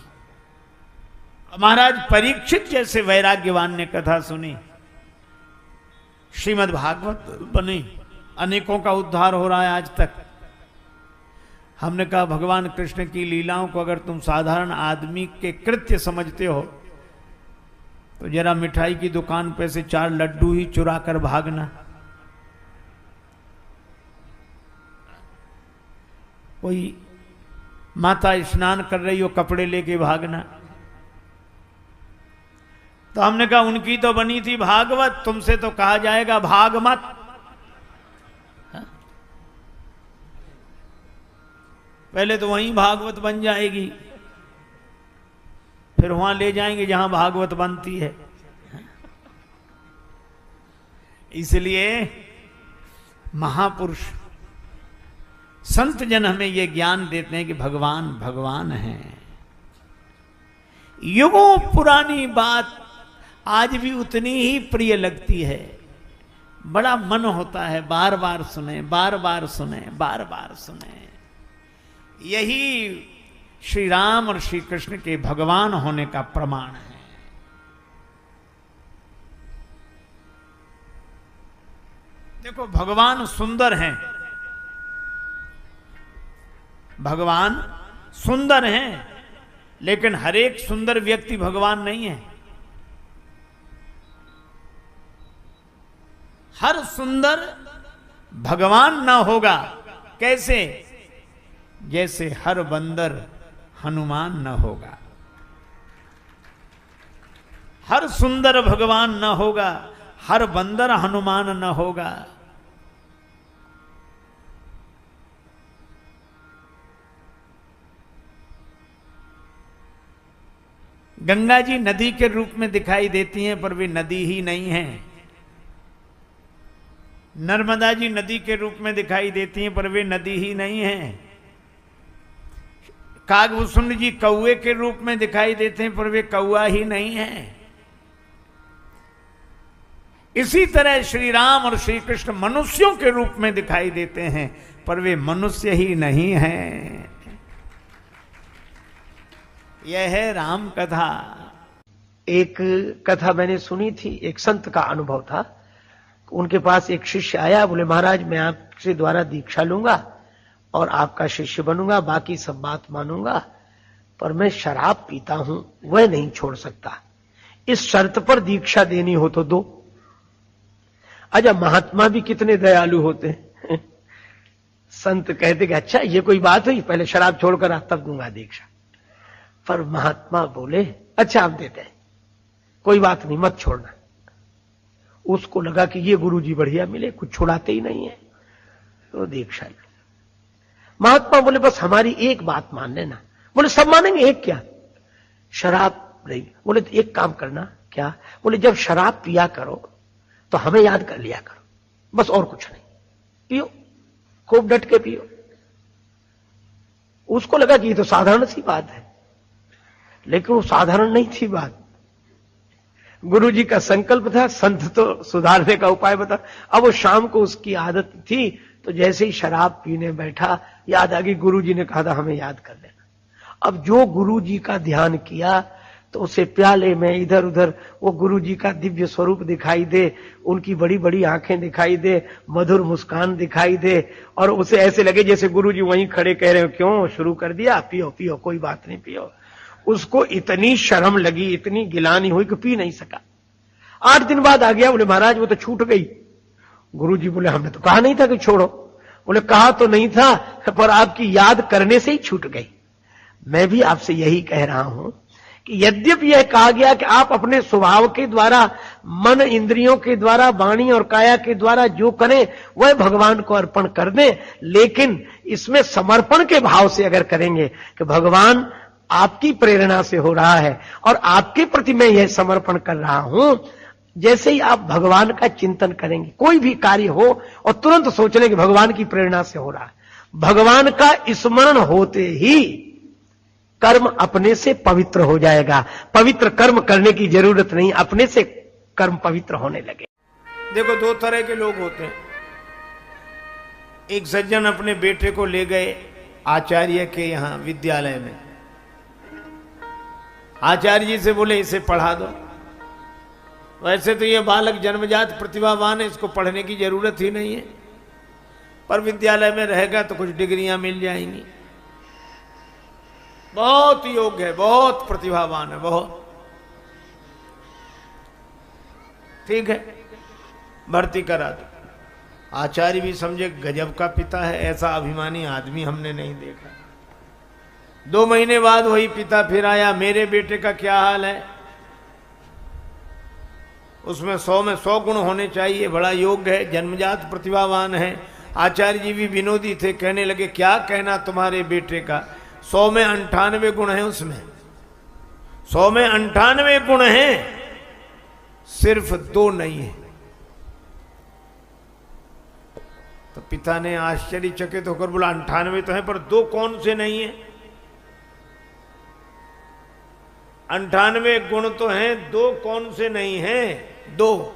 महाराज परीक्षित जैसे वैराग्यवान ने कथा सुनी, श्रीमद् भागवत बनी, अनेकों का उद्धार हो रहा है आज तक। हमने कहा, भगवान कृष्ण की लीलाओं को अगर तुम साधारण आदमी के कृत्य समझते हो तो जरा मिठाई की दुकान पे से 4 लड्डू ही चुरा कर भागना, कोई माता स्नान कर रही हो कपड़े लेके भागना। तो हमने कहा, उनकी तो बनी थी भागवत, तुमसे तो कहा जाएगा भाग मत। पहले तो वहीं भागवत बन जाएगी, फिर वहां ले जाएंगे जहां भागवत बनती है। इसलिए महापुरुष संत जन हमें ये ज्ञान देते हैं कि भगवान भगवान हैं। युगों पुरानी बात आज भी उतनी ही प्रिय लगती है, बड़ा मन होता है बार बार सुने, बार बार सुने, बार बार सुने। यही श्री राम और श्री कृष्ण के भगवान होने का प्रमाण है। देखो, भगवान सुंदर हैं, भगवान सुंदर हैं, लेकिन हर एक सुंदर व्यक्ति भगवान नहीं है। हर सुंदर भगवान ना होगा। कैसे? जैसे हर बंदर हनुमान न होगा। हर सुंदर भगवान न होगा, हर बंदर हनुमान न होगा। गंगा जी नदी के रूप में दिखाई देती हैं पर वे नदी ही नहीं है। नर्मदा जी नदी के रूप में दिखाई देती हैं पर वे नदी ही नहीं है। कागभूषुंड जी कौए के रूप में दिखाई देते हैं पर वे कौआ ही नहीं है। इसी तरह श्री राम और श्री कृष्ण मनुष्यों के रूप में दिखाई देते हैं पर वे मनुष्य ही नहीं हैं। यह है राम कथा। एक कथा मैंने सुनी थी, एक संत का अनुभव था। उनके पास एक शिष्य आया, बोले महाराज मैं आपसे द्वारा दीक्षा लूंगा और आपका शिष्य बनूंगा, बाकी सब बात मानूंगा, पर मैं शराब पीता हूं, वह नहीं छोड़ सकता। इस शर्त पर दीक्षा देनी हो तो दो। अच्छा, महात्मा भी कितने दयालु होते हैं। संत कहते कि अच्छा ये कोई बात हुई, पहले शराब छोड़कर तब दूंगा दीक्षा। पर महात्मा बोले अच्छा आप देते हैं, कोई बात नहीं, मत छोड़ना। उसको लगा कि ये गुरुजी बढ़िया मिले, कुछ छुड़ाते ही नहीं है, तो दीक्षा ली। महात्मा बोले बस हमारी एक बात मान लेना। बोले सब मानेंगे, एक क्या? शराब नहीं। बोले तो एक काम करना। क्या? बोले जब शराब पिया करो तो हमें याद कर लिया करो, बस और कुछ नहीं, पियो, खूब डट के पियो। उसको लगा कि ये तो साधारण सी बात है, लेकिन वो साधारण नहीं थी बात। गुरुजी का संकल्प था, संत तो सुधारने का उपाय बता। अब वो शाम को उसकी आदत थी, तो जैसे ही शराब पीने बैठा याद आ गई, गुरुजी ने कहा था हमें याद कर लेना। अब जो गुरुजी का ध्यान किया तो उसे प्याले में इधर उधर वो गुरुजी का दिव्य स्वरूप दिखाई दे, उनकी बड़ी बड़ी आंखें दिखाई दे, मधुर मुस्कान दिखाई दे, और उसे ऐसे लगे जैसे गुरुजी वहीं खड़े कह रहे हो, क्यों शुरू कर दिया, पियो पियो, कोई बात नहीं, पियो। उसको इतनी शर्म लगी, इतनी गिलानी हुई कि पी नहीं सका। 8 दिन बाद आ गया, बोले महाराज वो तो छूट गई। गुरुजी बोले हमने तो कहा नहीं था कि छोड़ो। बोले कहा तो नहीं था, पर आपकी याद करने से ही छूट गई। मैं भी आपसे यही कह रहा हूं कि यद्यपि यह कहा गया कि आप अपने स्वभाव के द्वारा, मन इंद्रियों के द्वारा, वाणी और काया के द्वारा जो करें वह भगवान को अर्पण कर दें, लेकिन इसमें समर्पण के भाव से अगर करेंगे कि भगवान आपकी प्रेरणा से हो रहा है और आपके प्रति मैं यह समर्पण कर रहा हूं, जैसे ही आप भगवान का चिंतन करेंगे, कोई भी कार्य हो और तुरंत सोच लें कि भगवान की प्रेरणा से हो रहा है, भगवान का स्मरण होते ही कर्म अपने से पवित्र हो जाएगा। पवित्र कर्म करने की जरूरत नहीं, अपने से कर्म पवित्र होने लगे। देखो 2 तरह के लोग होते हैं। एक सज्जन अपने बेटे को ले गए आचार्य के यहां विद्यालय में। आचार्य जी से बोले इसे पढ़ा दो। वैसे तो ये बालक जन्मजात प्रतिभावान है, इसको पढ़ने की जरूरत ही नहीं है, पर विद्यालय में रहेगा तो कुछ डिग्रियां मिल जाएंगी। बहुत योग्य है, बहुत प्रतिभावान है, बहुत ठीक है, भर्ती करा दो। आचार्य भी समझे गजब का पिता है, ऐसा अभिमानी आदमी हमने नहीं देखा। 2 महीने बाद वही पिता फिर आया, मेरे बेटे का क्या हाल है? उसमें 100 में 100 गुण होने चाहिए, बड़ा योग्य है, जन्मजात प्रतिभावान है। आचार्य जी भी विनोदी थे, कहने लगे क्या कहना तुम्हारे बेटे का, 100 में 98 गुण हैं, उसमें 100 में 98 गुण हैं, सिर्फ 2 नहीं है। तो पिता ने आश्चर्यचकित होकर बोला 98 तो है, पर 2 कौन से नहीं है? 98 गुण तो हैं, 2 कौन से नहीं हैं? 2।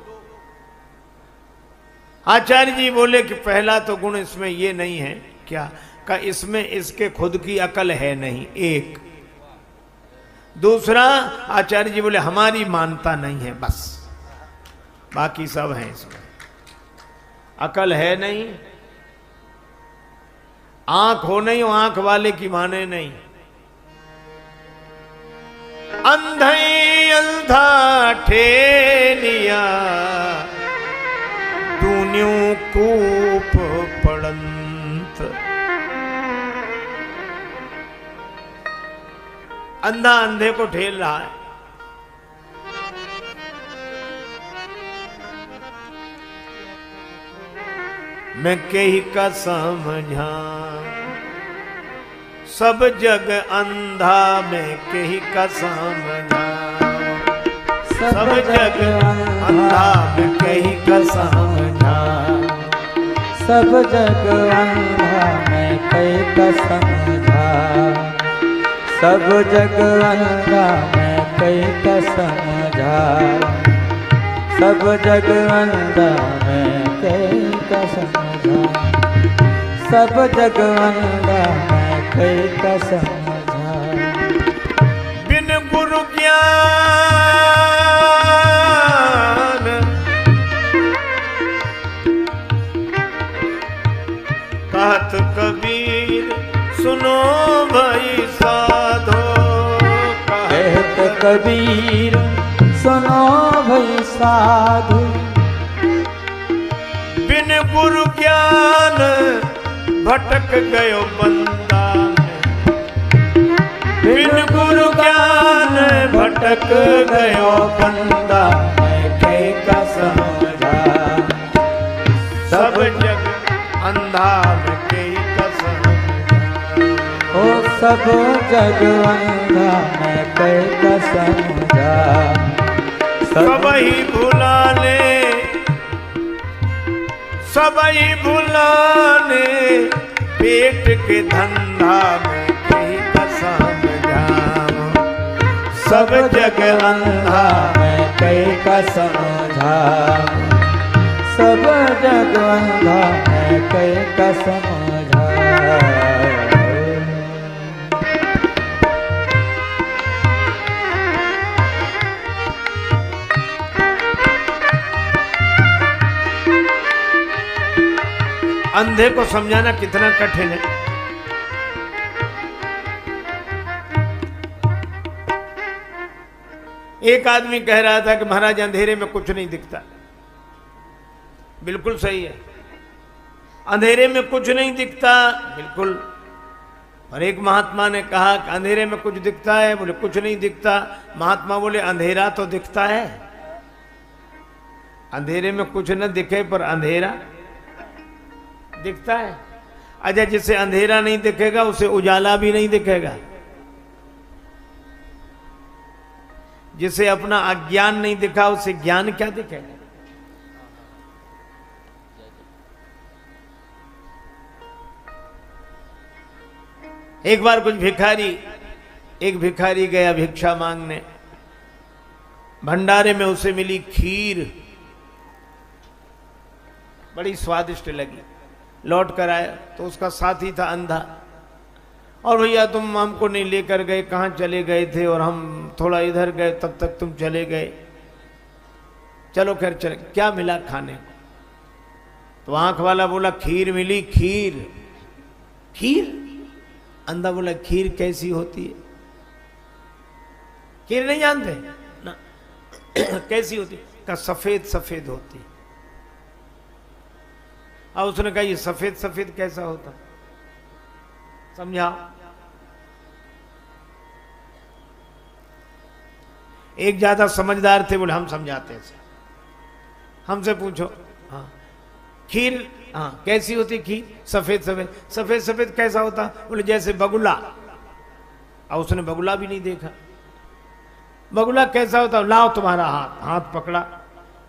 आचार्य जी बोले कि पहला तो गुण इसमें ये नहीं है, क्या? का इसमें इसके खुद की अकल है नहीं, 1। दूसरा, आचार्य जी बोले हमारी मानता नहीं है, बस बाकी सब है इसमें। अकल है नहीं, आंख हो नहीं, आंख वाले की माने नहीं। अंधई अंधा ठेलिया दून्यू कूप पड़ंत। अंधा अंधे को ठेल रहा है। मैं कही का समझा सब जग अंधा, मैं कही का समझा। सब जग अंधा मैं कहीं का समझा। सब जग अंधा मैं कहीं का समझा। सब जग अंधा मैं कहीं का समझा। सब जग अंधा मैं कहीं का समझा। सब जग अंधा मैं कहीं का समझा। बिन गुरु ज्ञान कहत कबीर सुनो भाई साधो। कहत कबीर सुनो भाई साधु। बिन गुरु ज्ञान भटक गयो बंदा। बिन गुरु ज्ञान भटक गयो बंदा मैं कहीं का समझा। सब जग अंधा मैं कहीं का समझा। ओ सब जग अंधा मैं कहीं का समझा। सब ही भुलाने सब ही भुलाने पेट के धंधा में कहीं का समझा। सब जग अंधा मैं कहीं का समझा। सब जग अंधा मैं कहीं का समझा। अंधे को समझाना कितना कठिन है। एक आदमी कह रहा था कि महाराज अंधेरे में कुछ नहीं दिखता। बिल्कुल सही है, अंधेरे में कुछ नहीं दिखता, बिल्कुल। और एक महात्मा ने कहा कि अंधेरे में कुछ दिखता है, बोले कुछ नहीं दिखता। महात्मा बोले अंधेरा तो दिखता है। अंधेरे में कुछ न दिखे पर अंधेरा दिखता है। अच्छा, जिसे अंधेरा नहीं दिखेगा उसे उजाला भी नहीं दिखेगा। जिसे अपना अज्ञान नहीं दिखा उसे ज्ञान क्या दिखेगा? एक बार एक भिखारी गया भिक्षा मांगने। भंडारे में उसे मिली खीर, बड़ी स्वादिष्ट लगी। लौट कर आया तो उसका साथी था अंधा। और भैया तुम हमको नहीं लेकर गए, कहाँ चले गए थे? और हम थोड़ा इधर गए तब तक तुम चले गए। चलो खैर चले। क्या मिला खाने को? तो आंख वाला बोला खीर मिली। खीर? खीर? अंधा बोला खीर कैसी होती है? खीर नहीं जानते ना? कैसी होती? का सफेद सफेद होती। अब उसने कहा ये सफेद सफेद कैसा होता, समझाओ। एक ज्यादा समझदार थे, बोले हम समझाते हैं, हमसे पूछो। हाँ खीर, हाँ कैसी होती खीर? सफेद सफेद। सफेद सफेद कैसा होता? बोले जैसे बगुला। और उसने बगुला भी नहीं देखा। बगुला कैसा होता? लाओ तुम्हारा हाथ। हाथ पकड़ा,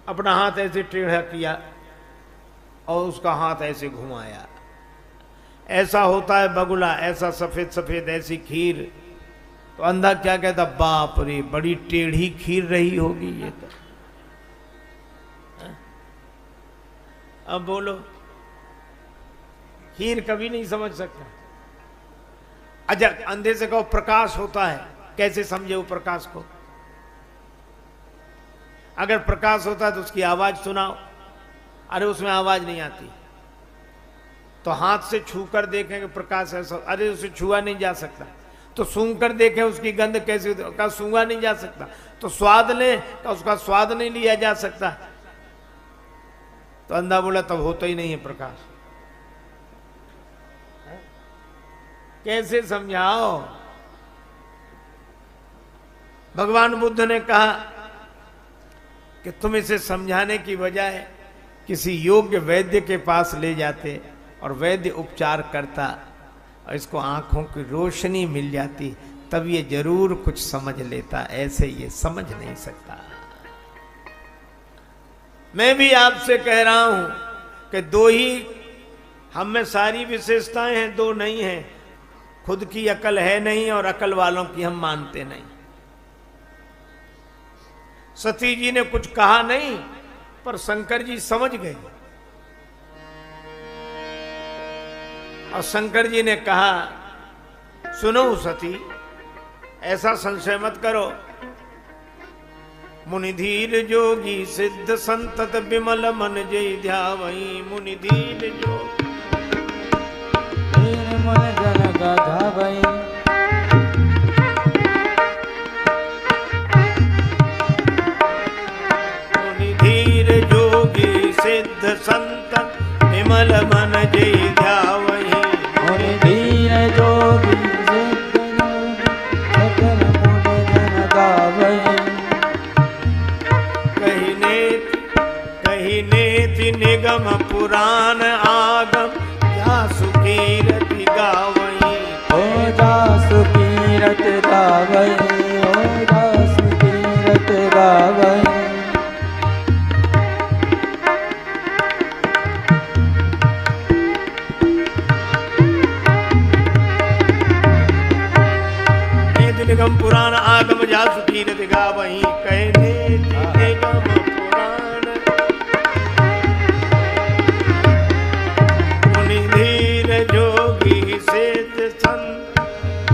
अपना हाथ ऐसे टेढ़ा किया और उसका हाथ ऐसे घुमाया। ऐसा होता है बगुला, ऐसा सफेद सफेद, ऐसी खीर। तो अंधा क्या कहता? बाप रे, बड़ी टेढ़ी खीर रही होगी ये तो। अब बोलो, खीर कभी नहीं समझ सकता। अच्छा, अंधे से कहो प्रकाश होता है, कैसे समझे वो प्रकाश को? अगर प्रकाश होता है तो उसकी आवाज सुनाओ। अरे उसमें आवाज नहीं आती। तो हाथ से छू कर देखेंगे प्रकाश ऐसा, अरे उसे छुआ नहीं जा सकता। तो सूंघ कर देखें उसकी गंध कैसी होती, का सूंघा नहीं जा सकता। तो स्वाद लें, का उसका स्वाद नहीं लिया जा सकता। तो अंधा बोला तब होता ही नहीं है प्रकाश। कैसे समझाओ? भगवान बुद्ध ने कहा कि तुम इसे समझाने की बजाय किसी योग्य वैद्य के पास ले जाते और वैद्य उपचार करता और इसको आंखों की रोशनी मिल जाती, तब ये जरूर कुछ समझ लेता। ऐसे ये समझ नहीं सकता। मैं भी आपसे कह रहा हूं कि दो ही हम में सारी विशेषताएं हैं, दो नहीं हैं। खुद की अकल है नहीं और अकल वालों की हम मानते नहीं। सती जी ने कुछ कहा नहीं, पर शंकर जी समझ गए और शंकर जी ने कहा, सुनो सती, ऐसा संशय मत करो। मुनिधीर जोगी सिद्ध संतत विमल मन जय ध्यावई। मुनिधीर जोगी मन जन गाधावई। मुनिधीर जोगी सिद्ध संतत विमल मन जय ध्यावई। मुनिधीर जोगी सिद्ध सकल मुनि जन गावई। कही नेति निगम पुराण आगम जासु कीरति गावई। ओ जासु कीरत गावई। ओ जासु कीरत गावई। नेति निगम पुराण आगम जासु कीरति गावई। कहे नेति निगम पुराण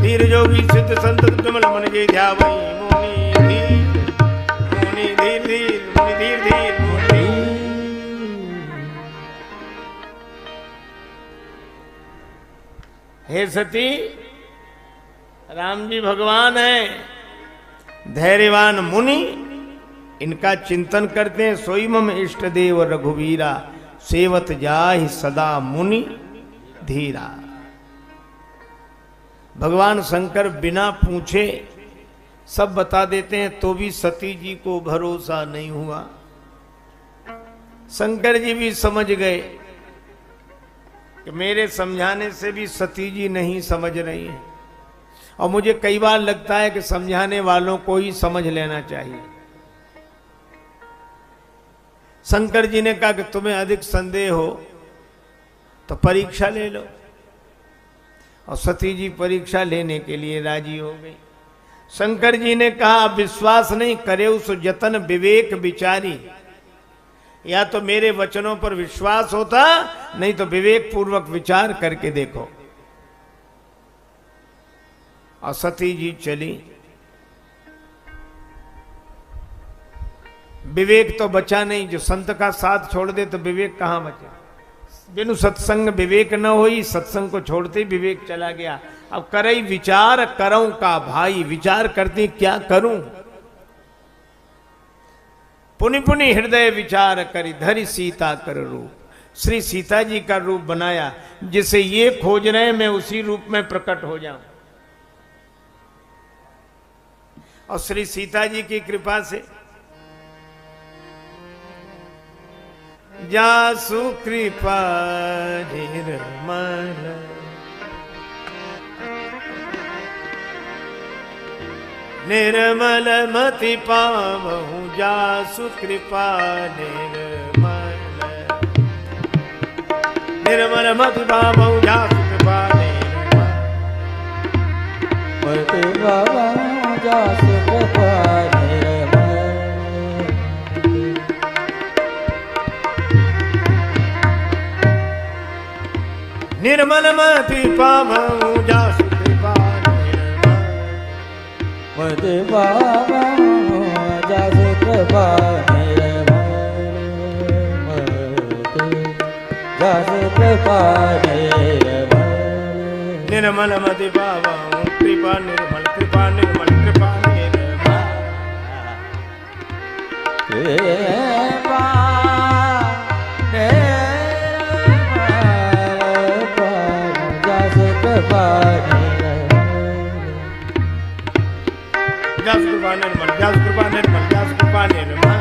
धीर जोगी सिद्ध संत विमल मन जय ध्यावई। मुनि धीर धीर मुनि धीर धीर मुनि। हे सती, राम जी भगवान है, धैर्यवान मुनि, इनका चिंतन करते हैं। सोई मम इष्ट देव रघुवीरा, सेवत जाहि सदा मुनि धीरा। भगवान शंकर बिना पूछे सब बता देते हैं, तो भी सती जी को भरोसा नहीं हुआ। शंकर जी भी समझ गए कि मेरे समझाने से भी सती जी नहीं समझ रही है, और मुझे कई बार लगता है कि समझाने वालों को ही समझ लेना चाहिए। शंकर जी ने कहा कि तुम्हें अधिक संदेह हो तो परीक्षा ले लो, और सती जी परीक्षा लेने के लिए राजी हो गई। शंकर जी ने कहा, विश्वास नहीं करे उस जतन विवेक विचारी। या तो मेरे वचनों पर विश्वास होता, नहीं तो विवेक पूर्वक विचार करके देखो। और सती जी चली। विवेक तो बचा नहीं, जो संत का साथ छोड़ दे तो विवेक कहां बचा। बिनु सत्संग विवेक न होई, सत्संग को छोड़ते ही विवेक चला गया। अब करई विचार करऊं का भाई, विचार करती क्या करूं। पुनि पुनि हृदय विचार करी, धरि सीता कर रूप। श्री सीता जी का रूप बनाया, जिसे ये खोज रहे मैं उसी रूप में प्रकट हो जाऊं। और श्री सीता जी की कृपा से जासु कृपा निर्मल, निर्मल मति पावहु। जासु कृपा निर्मल, निर्मल मति पावहु। जासु कृपा निर्मल मति पावहु। जासु कृपा निर्मल मति पावहु। जासु कृपा निर्मल मति पावहु। जासु कृपा निर्मल। जासु कृपा निर्मल। निर्मल मति पावहु। कृपा निर्मल, कृपा निर्मल, कृपा निर्मल। कृपा जासु कृपा निर्मल, जासु कृपा निर्मल, जासु कृपा निर्मल।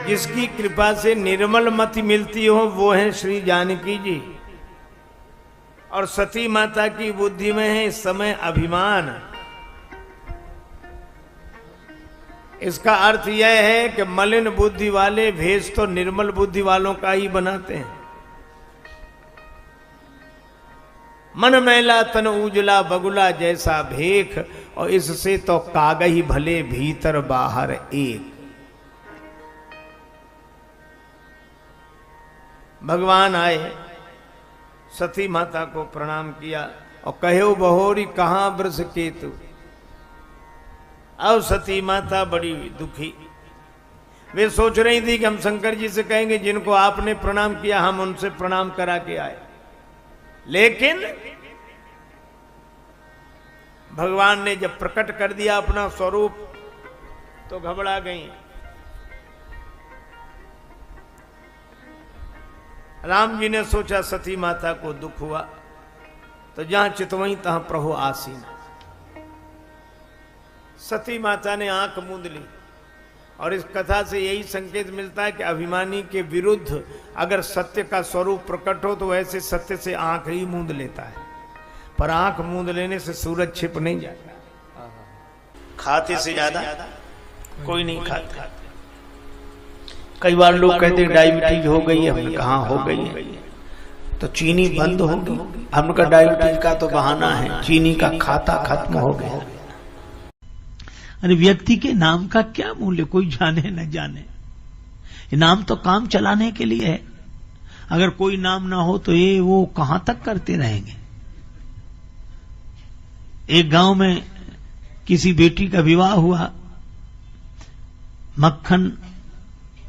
जिसकी कृपा से निर्मल मति मिलती हो वो है श्री जानकी जी। और सती माता की बुद्धि में है इस समय अभिमान। इसका अर्थ यह है कि मलिन बुद्धि वाले भेष तो निर्मल बुद्धि वालों का ही बनाते हैं। मन मैला तन उजला बगुला जैसा भेख, और इससे तो कागही भले भीतर बाहर एक। भगवान आए, सती माता को प्रणाम किया और कहो बहोरी कहां वृष केतु। अब सती माता बड़ी दुखी, वे सोच रही थी कि हम शंकर जी से कहेंगे जिनको आपने प्रणाम किया हम उनसे प्रणाम करा के आए, लेकिन भगवान ने जब प्रकट कर दिया अपना स्वरूप तो घबरा गई। राम जी ने सोचा सती माता को दुख हुआ तो जहां चितवई तहां प्रभु आसीन। सती माता ने आंख मूंद ली, और इस कथा से यही संकेत मिलता है कि अभिमानी के विरुद्ध अगर सत्य का स्वरूप प्रकट हो तो वैसे सत्य से आंख ही मूंद लेता है, पर आंख मूंद लेने से सूरज छिप नहीं जाता। खाते से ज्यादा कोई नहीं खाता। कई बार लोग कहते हैं डायबिटीज हो गई है, हमने कहा हो गई है तो चीनी बंद होगी। हमने कहा डायबिटीज का तो बहाना है, चीनी का खाता खत्म हो गया। अरे व्यक्ति के नाम का क्या मूल्य, कोई जाने न जाने। ये नाम तो काम चलाने के लिए है, अगर कोई नाम ना हो तो ये वो कहां तक करते रहेंगे। एक गांव में किसी बेटी का विवाह हुआ, मक्खन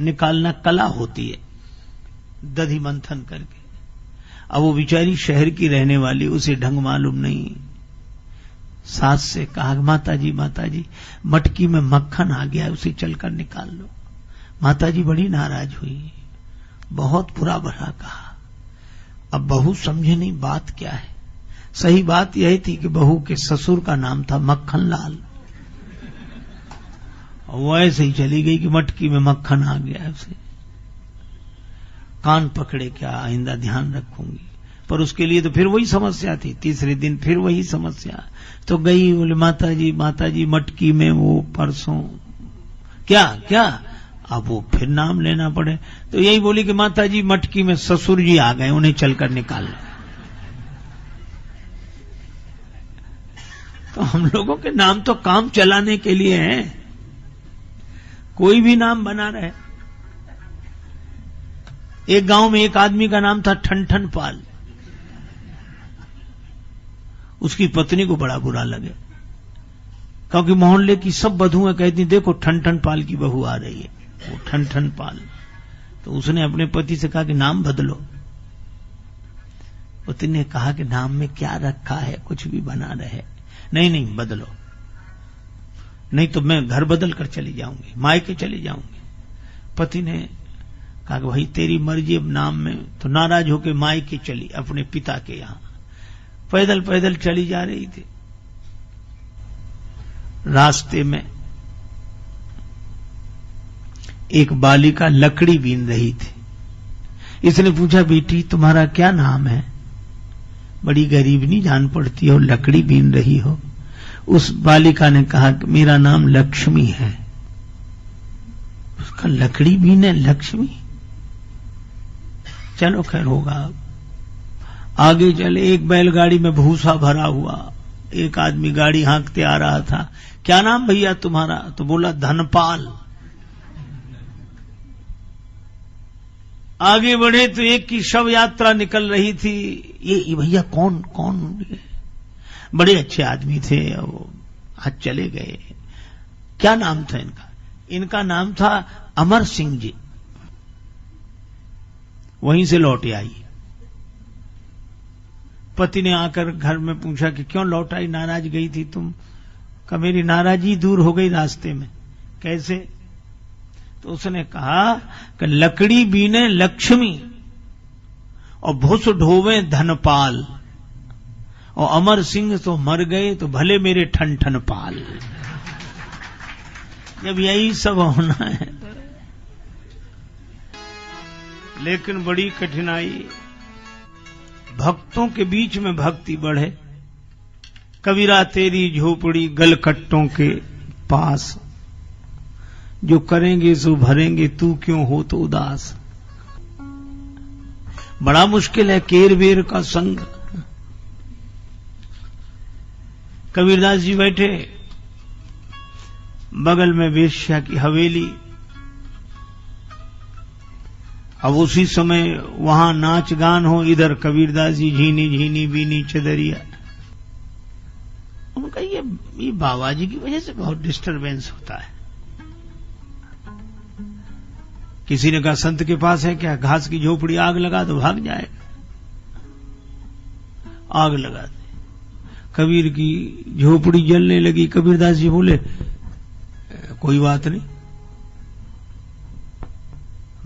निकालना कला होती है, दधी मंथन करके। अब वो बेचारी शहर की रहने वाली, उसे ढंग मालूम नहीं। सास से कहा माता जी मटकी में मक्खन आ गया, उसे चलकर निकाल लो। माता जी बड़ी नाराज हुई, बहुत बुरा भला कहा। अब बहू समझे नहीं बात क्या है। सही बात यही थी कि बहू के ससुर का नाम था मक्खन लाल, और वो ऐसे ही चली गई कि मटकी में मक्खन आ गया। उसे कान पकड़े, क्या आइंदा ध्यान रखूंगी, पर उसके लिए तो फिर वही समस्या थी। तीसरे दिन फिर वही समस्या, तो गई, बोले माता जी मटकी में वो परसों क्या। अब वो फिर नाम लेना पड़े, तो यही बोली कि माता जी मटकी में ससुर जी आ गए, उन्हें चलकर निकाल लो। तो हम लोगों के नाम तो काम चलाने के लिए हैं, कोई भी नाम बना रहे। एक गांव में एक आदमी का नाम था ठनठन पाल। उसकी पत्नी को बड़ा बुरा लगे, क्योंकि मोहल्ले की सब बधुएं कहती देखो ठनठन पाल की बहू आ रही है, वो ठनठन पाल। तो उसने अपने पति से कहा कि नाम बदलो। पति ने कहा कि नाम में क्या रखा है, कुछ भी बना रहे। नहीं बदलो, नहीं तो मैं घर बदल कर चली जाऊंगी, मायके चली जाऊंगी। पति ने कहा कि भाई तेरी मर्जी, अब नाम में। तो नाराज होकर मायके चली अपने पिता के यहां। पैदल पैदल चली जा रही थी, रास्ते में एक बालिका लकड़ी बीन रही थी। इसने पूछा बेटी तुम्हारा क्या नाम है? बड़ी गरीबनी जान पड़ती हो, लकड़ी बीन रही हो। उस बालिका ने कहा कि मेरा नाम लक्ष्मी है। उसका लकड़ी बीने लक्ष्मी, चलो खैर होगा। आगे चले, एक बैलगाड़ी में भूसा भरा हुआ, एक आदमी गाड़ी हाँकते आ रहा था। क्या नाम भैया तुम्हारा? तो बोला धनपाल। आगे बढ़े तो एक की शव यात्रा निकल रही थी। ये भैया कौन? बड़े अच्छे आदमी थे, वो आज चले गए। क्या नाम था इनका? इनका नाम था अमर सिंह जी। वहीं से लौट आई। पति ने आकर घर में पूछा कि क्यों लौट आई, नाराज गई थी तुम? कहा मेरी नाराजगी दूर हो गई रास्ते में। कैसे? तो उसने कहा कि लकड़ी बीने लक्ष्मी और भुस ढोवे धनपाल, और अमर सिंह तो मर गए तो भले मेरे ठन पाल। जब यही सब होना है, लेकिन बड़ी कठिनाई। भक्तों के बीच में भक्ति बढ़े। कबीरा तेरी झोपड़ी गलकट्टों के पास, जो करेंगे सो भरेंगे, तू क्यों हो तो उदास। बड़ा मुश्किल है केर बेर का संग। कबीरदास जी बैठे, बगल में वेश्या की हवेली। अब उसी समय वहां नाच गान हो, इधर कबीरदास जी झीनी झीनी बीनी चदरिया। उनका ये बाबा जी की वजह से बहुत डिस्टरबेंस होता है। किसी ने कहा संत के पास है क्या, घास की झोपड़ी आग लगा दो भाग जाएगा। आग लगा दे, कबीर की झोपड़ी जलने लगी। कबीरदास जी बोले कोई बात नहीं,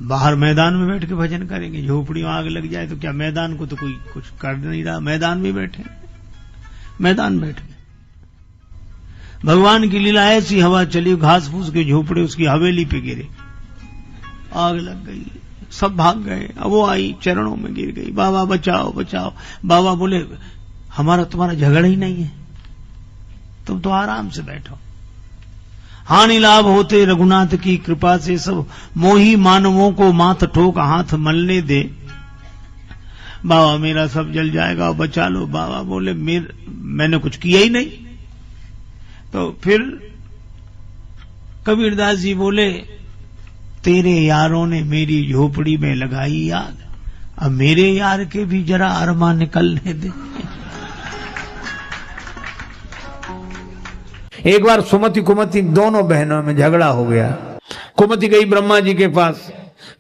बाहर मैदान में बैठ के भजन करेंगे। झोपड़ी में आग लग जाए तो क्या, मैदान को तो कोई कुछ कर नहीं रहा, मैदान में बैठे, मैदान बैठे। भगवान की लीला ऐसी, हवा चली, घास फूस के झोपड़े उसकी हवेली पे गिरे, आग लग गई, सब भाग गए। अब वो आई, चरणों में गिर गई, बाबा बचाओ बचाओ। बाबा बोले हमारा तुम्हारा झगड़ा ही नहीं है, तुम तो आराम से बैठो। हानि लाभ होते रघुनाथ की कृपा से, सब मोही मानवों को माथ ठोक हाथ मलने दे। बाबा मेरा सब जल जाएगा, बचा लो। बाबा बोले मैंने कुछ किया ही नहीं। तो फिर कबीरदास जी बोले तेरे यारों ने मेरी झोपड़ी में लगाई आग, अब मेरे यार के भी जरा अरमा निकलने दे। एक बार सुमति कुमति दोनों बहनों में झगड़ा हो गया। कुमति गई ब्रह्मा जी के पास,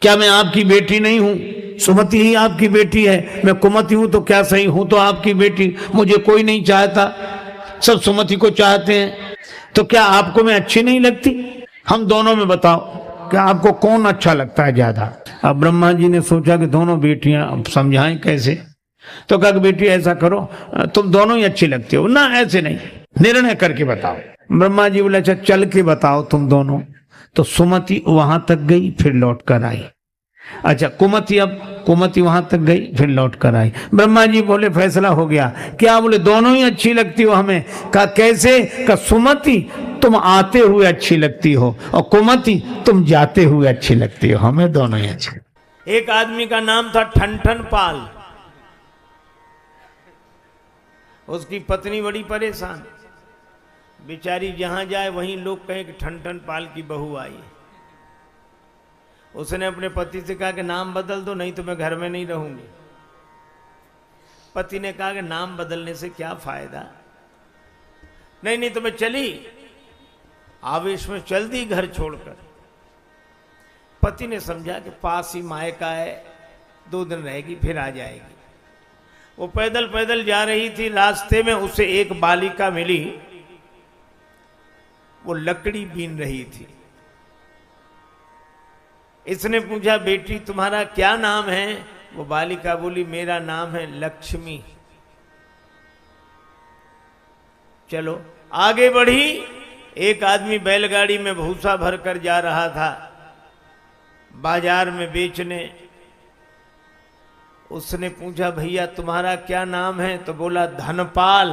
क्या मैं आपकी बेटी नहीं हूं? सुमति ही आपकी बेटी है, मैं कुमति हूं तो क्या सही, हूं तो आपकी बेटी, मुझे कोई नहीं चाहता, सब सुमति को चाहते हैं, तो क्या आपको मैं अच्छी नहीं लगती? हम दोनों में बताओ कि आपको कौन अच्छा लगता है ज्यादा? अब ब्रह्मा जी ने सोचा कि दोनों बेटियां, अब समझाएं कैसे? तो कहा बेटी ऐसा करो, तुम दोनों ही अच्छी लगती हो ना, ऐसे नहीं, निर्णय करके बताओ। ब्रह्मा जी बोले अच्छा चल के बताओ तुम दोनों। तो सुमति वहां तक गई, फिर लौट कर आई। अच्छा कुमति वहां तक गई, फिर लौट कर आई। ब्रह्मा जी बोले फैसला हो गया। क्या? बोले दोनों ही अच्छी लगती हो हमें। कहा कैसे? कहा सुमति तुम आते हुए अच्छी लगती हो और कुमति तुम जाते हुए अच्छी लगती हो, हमें दोनों ही अच्छी। एक आदमी का नाम था ठनठन पाल। उसकी पत्नी बड़ी परेशान, बेचारी जहां जाए वहीं लोग कहें कि ठनठन पाल की बहू आई। उसने अपने पति से कहा कि नाम बदल दो, नहीं तो मैं घर में नहीं रहूंगी। पति ने कहा कि नाम बदलने से क्या फायदा, नहीं तो मैं चली। आवेश में चल दी घर छोड़कर। पति ने समझा कि पास ही मायका है, 2 दिन रहेगी फिर आ जाएगी। वो पैदल पैदल जा रही थी, रास्ते में उसे एक बालिका मिली, वो लकड़ी बीन रही थी। इसने पूछा बेटी तुम्हारा क्या नाम है? वो बालिका बोली मेरा नाम है लक्ष्मी। चलो आगे बढ़ी। एक आदमी बैलगाड़ी में भूसा भरकर जा रहा था बाजार में बेचने। उसने पूछा भैया तुम्हारा क्या नाम है? तो बोला धनपाल।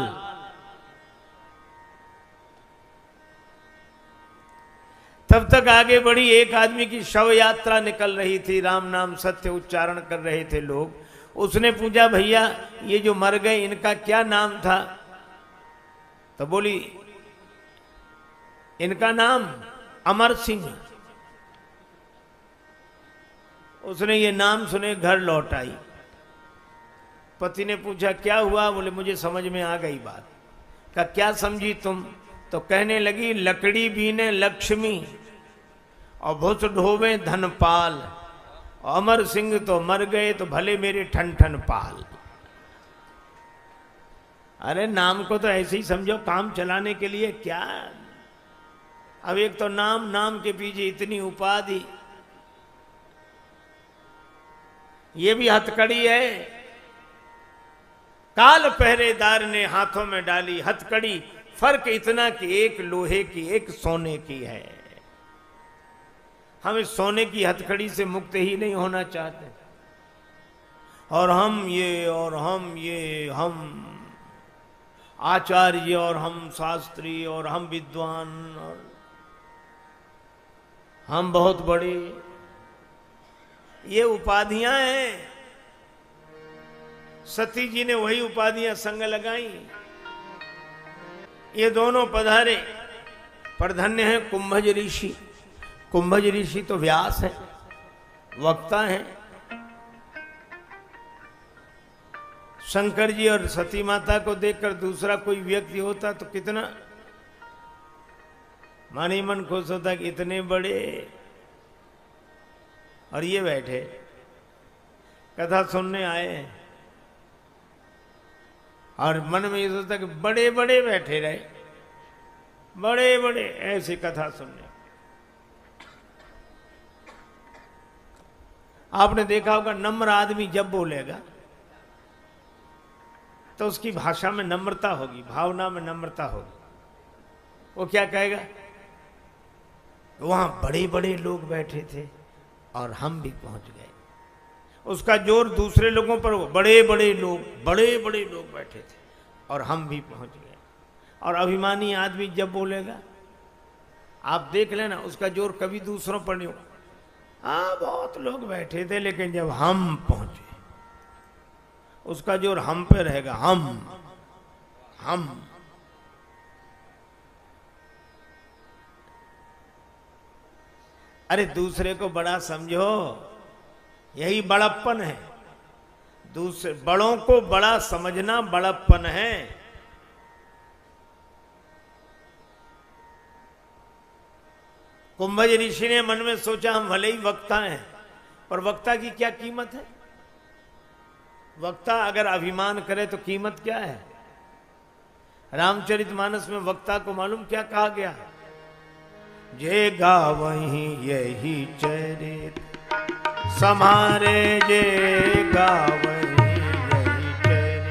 तब तक आगे बढ़ी। एक आदमी की शव यात्रा निकल रही थी, राम नाम सत्य उच्चारण कर रहे थे लोग। उसने पूछा भैया ये जो मर गए इनका क्या नाम था? तो बोली इनका नाम अमर सिंह। उसने ये नाम सुने घर लौट आई। पति ने पूछा क्या हुआ? बोले मुझे समझ में आ गई बात। कहा क्या समझी तुम? तो कहने लगी लकड़ी बीने लक्ष्मी और भुस ढोवे धनपाल, अमर सिंह तो मर गए तो भले मेरे ठन पाल। अरे नाम को तो ऐसे ही समझो, काम चलाने के लिए क्या। अब एक तो नाम के पीछे इतनी उपाधि, ये भी हथकड़ी है। काल पहरेदार ने हाथों में डाली हथकड़ी, फर्क इतना कि एक लोहे की एक सोने की है। हम इस सोने की हथकड़ी से मुक्त ही नहीं होना चाहते। और हम ये और हम ये, हम आचार्य और हम शास्त्री और हम विद्वान और हम बहुत बड़े, ये उपाधियां हैं। सती जी ने वही उपाधियां संग लगाई। ये दोनों पधारे, पर धन्य है कुंभज ऋषि। कुंभज ऋषि तो व्यास है, वक्ता है। शंकर जी और सती माता को देखकर दूसरा कोई व्यक्ति होता तो कितना मन ही मन खुश होता कि इतने बड़े, और ये बैठे कथा सुनने आए हैं। और मन में ये सोचता कि बड़े बड़े बैठे रहे, बड़े बड़े ऐसी कथा सुनने। आपने देखा होगा नम्र आदमी जब बोलेगा तो उसकी भाषा में नम्रता होगी, भावना में नम्रता होगी। वो क्या कहेगा, वहां बड़े बड़े लोग बैठे थे और हम भी पहुंच गए। उसका जोर दूसरे लोगों पर हो, बड़े बड़े लोग बैठे थे और हम भी पहुंच गए। और अभिमानी आदमी जब बोलेगा, आप देख लेना, उसका जोर कभी दूसरों पर नहीं होगा। हाँ बहुत लोग बैठे थे, लेकिन जब हम पहुंचे उसका जोर हम पे रहेगा। हम अरे दूसरे को बड़ा समझो, यही बड़प्पन है। दूसरे बड़ों को बड़ा समझना बड़प्पन है। कुंभज ऋषि ने मन में सोचा हम भले ही वक्ता हैं, पर वक्ता की क्या कीमत है? वक्ता अगर अभिमान करे तो कीमत क्या है? रामचरितमानस में वक्ता को मालूम क्या कहा गया? जे गावहीं यही चरित समारे, जे गावहीं यही चरित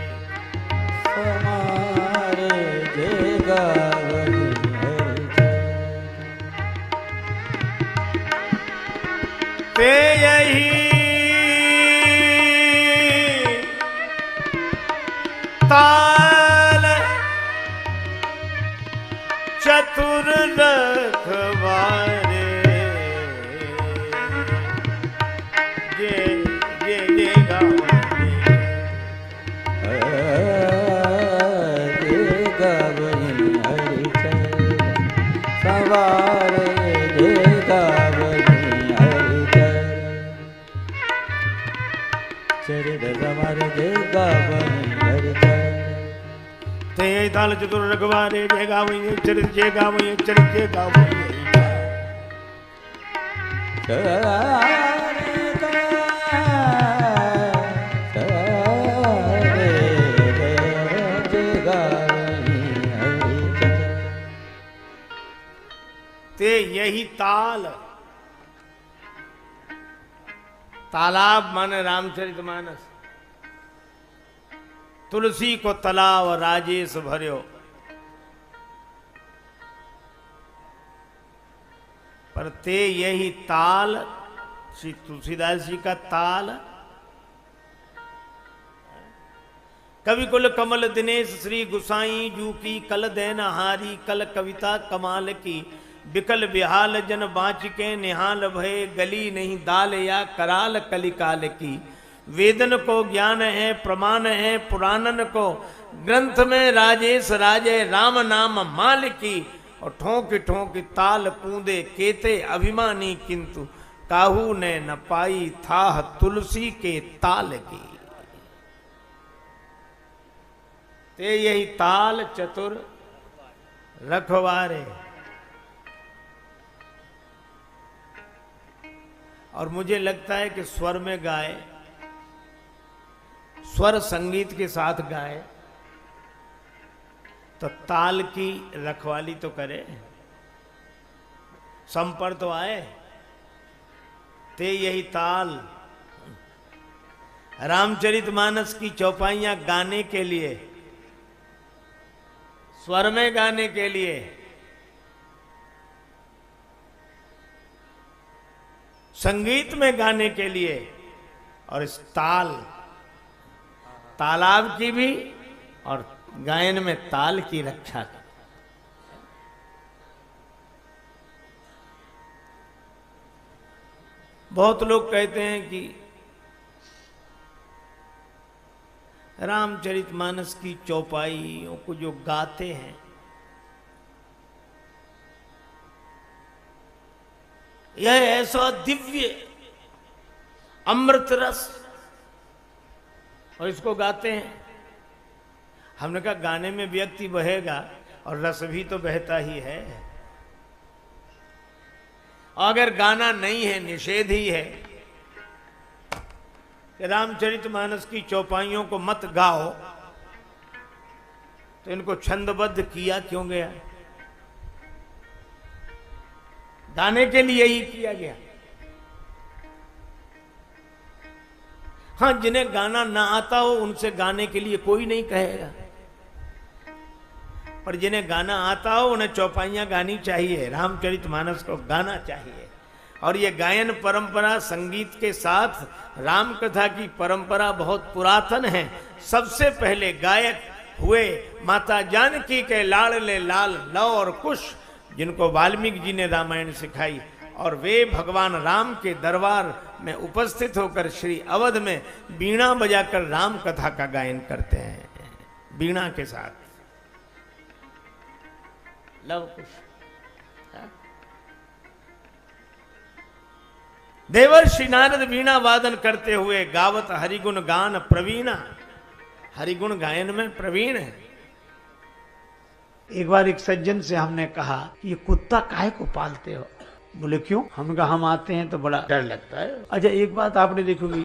हमारे, जे गावहीं यही चरित ते यही ताल चतुर रखवारे, जे जे जे गावहीं जे गावहीं हरि चरित सवारे, जे गावहीं हरि चरित समारे, जे गावहीं हरि चरित ते ताल चतुर रखवारे, जे गावहीं चरित, जे गावहीं चरित, जे गावहीं ते यही ताल। तालाब माने रामचरितमानस। तुलसी को तलाव राजेश भर्यो, पर ते यही ताल, श्री तुलसीदास जी का ताल। कवि कुल कमल दिनेश श्री गुसाई जू की, कल दैनहारी कल कविता कमाल की, बिकल बिहाल जन बाँच के निहाल भय, गली नहीं दाल या कराल कलिकाल की। वेदन को ज्ञान है प्रमाण है पुराणन को, ग्रंथ में राजेश राजे राम नाम माल की। और ठोंक ठोंक ताल कूदे केते अभिमानी, किंतु काहू ने न पाई था तुलसी के ताल की। ते यही ताल चतुर रखवारे। और मुझे लगता है कि स्वर में गाए, स्वर संगीत के साथ गाए तो ताल की रखवाली तो करे, सम पर तो आए। ते यही ताल। रामचरितमानस की चौपाइयां गाने के लिए, स्वर में गाने के लिए, संगीत में गाने के लिए, और इस ताल तालाब की भी और गायन में ताल की रक्षा कर। बहुत लोग कहते हैं कि रामचरितमानस की चौपाइयों को जो गाते हैं, यह ऐसा दिव्य अमृत रस, और इसको गाते हैं। हमने कहा गाने में व्यक्ति बहेगा और रस भी तो बहता ही है। अगर गाना नहीं है, निषेध ही है कि रामचरितमानस की चौपाइयों को मत गाओ, तो इनको छंदबद्ध किया क्यों गया? गाने के लिए ही किया गया। हां, जिन्हें गाना ना आता हो उनसे गाने के लिए कोई नहीं कहेगा, पर जिन्हें गाना आता हो उन्हें चौपाइयां गानी चाहिए, रामचरितमानस को गाना चाहिए। और ये गायन परंपरा, संगीत के साथ राम कथा की परंपरा बहुत पुरातन है। सबसे पहले गायक हुए माता जानकी के लाडले लाल लव और कुश, जिनको वाल्मीकि जी ने रामायण सिखाई, और वे भगवान राम के दरबार में उपस्थित होकर श्री अवध में बीणा बजाकर राम कथा का गायन करते हैं, बीणा के साथ। लव कुश, देवर्षि नारद वीणा वादन करते हुए गावत हरिगुण गान प्रवीणा, हरिगुण गायन में प्रवीण है। एक बार एक सज्जन से हमने कहा कि ये कुत्ता काहे को पालते हो? बोले क्यों? हम कहा हम आते हैं तो बड़ा डर लगता है। अच्छा, एक बात आपने देखोगी,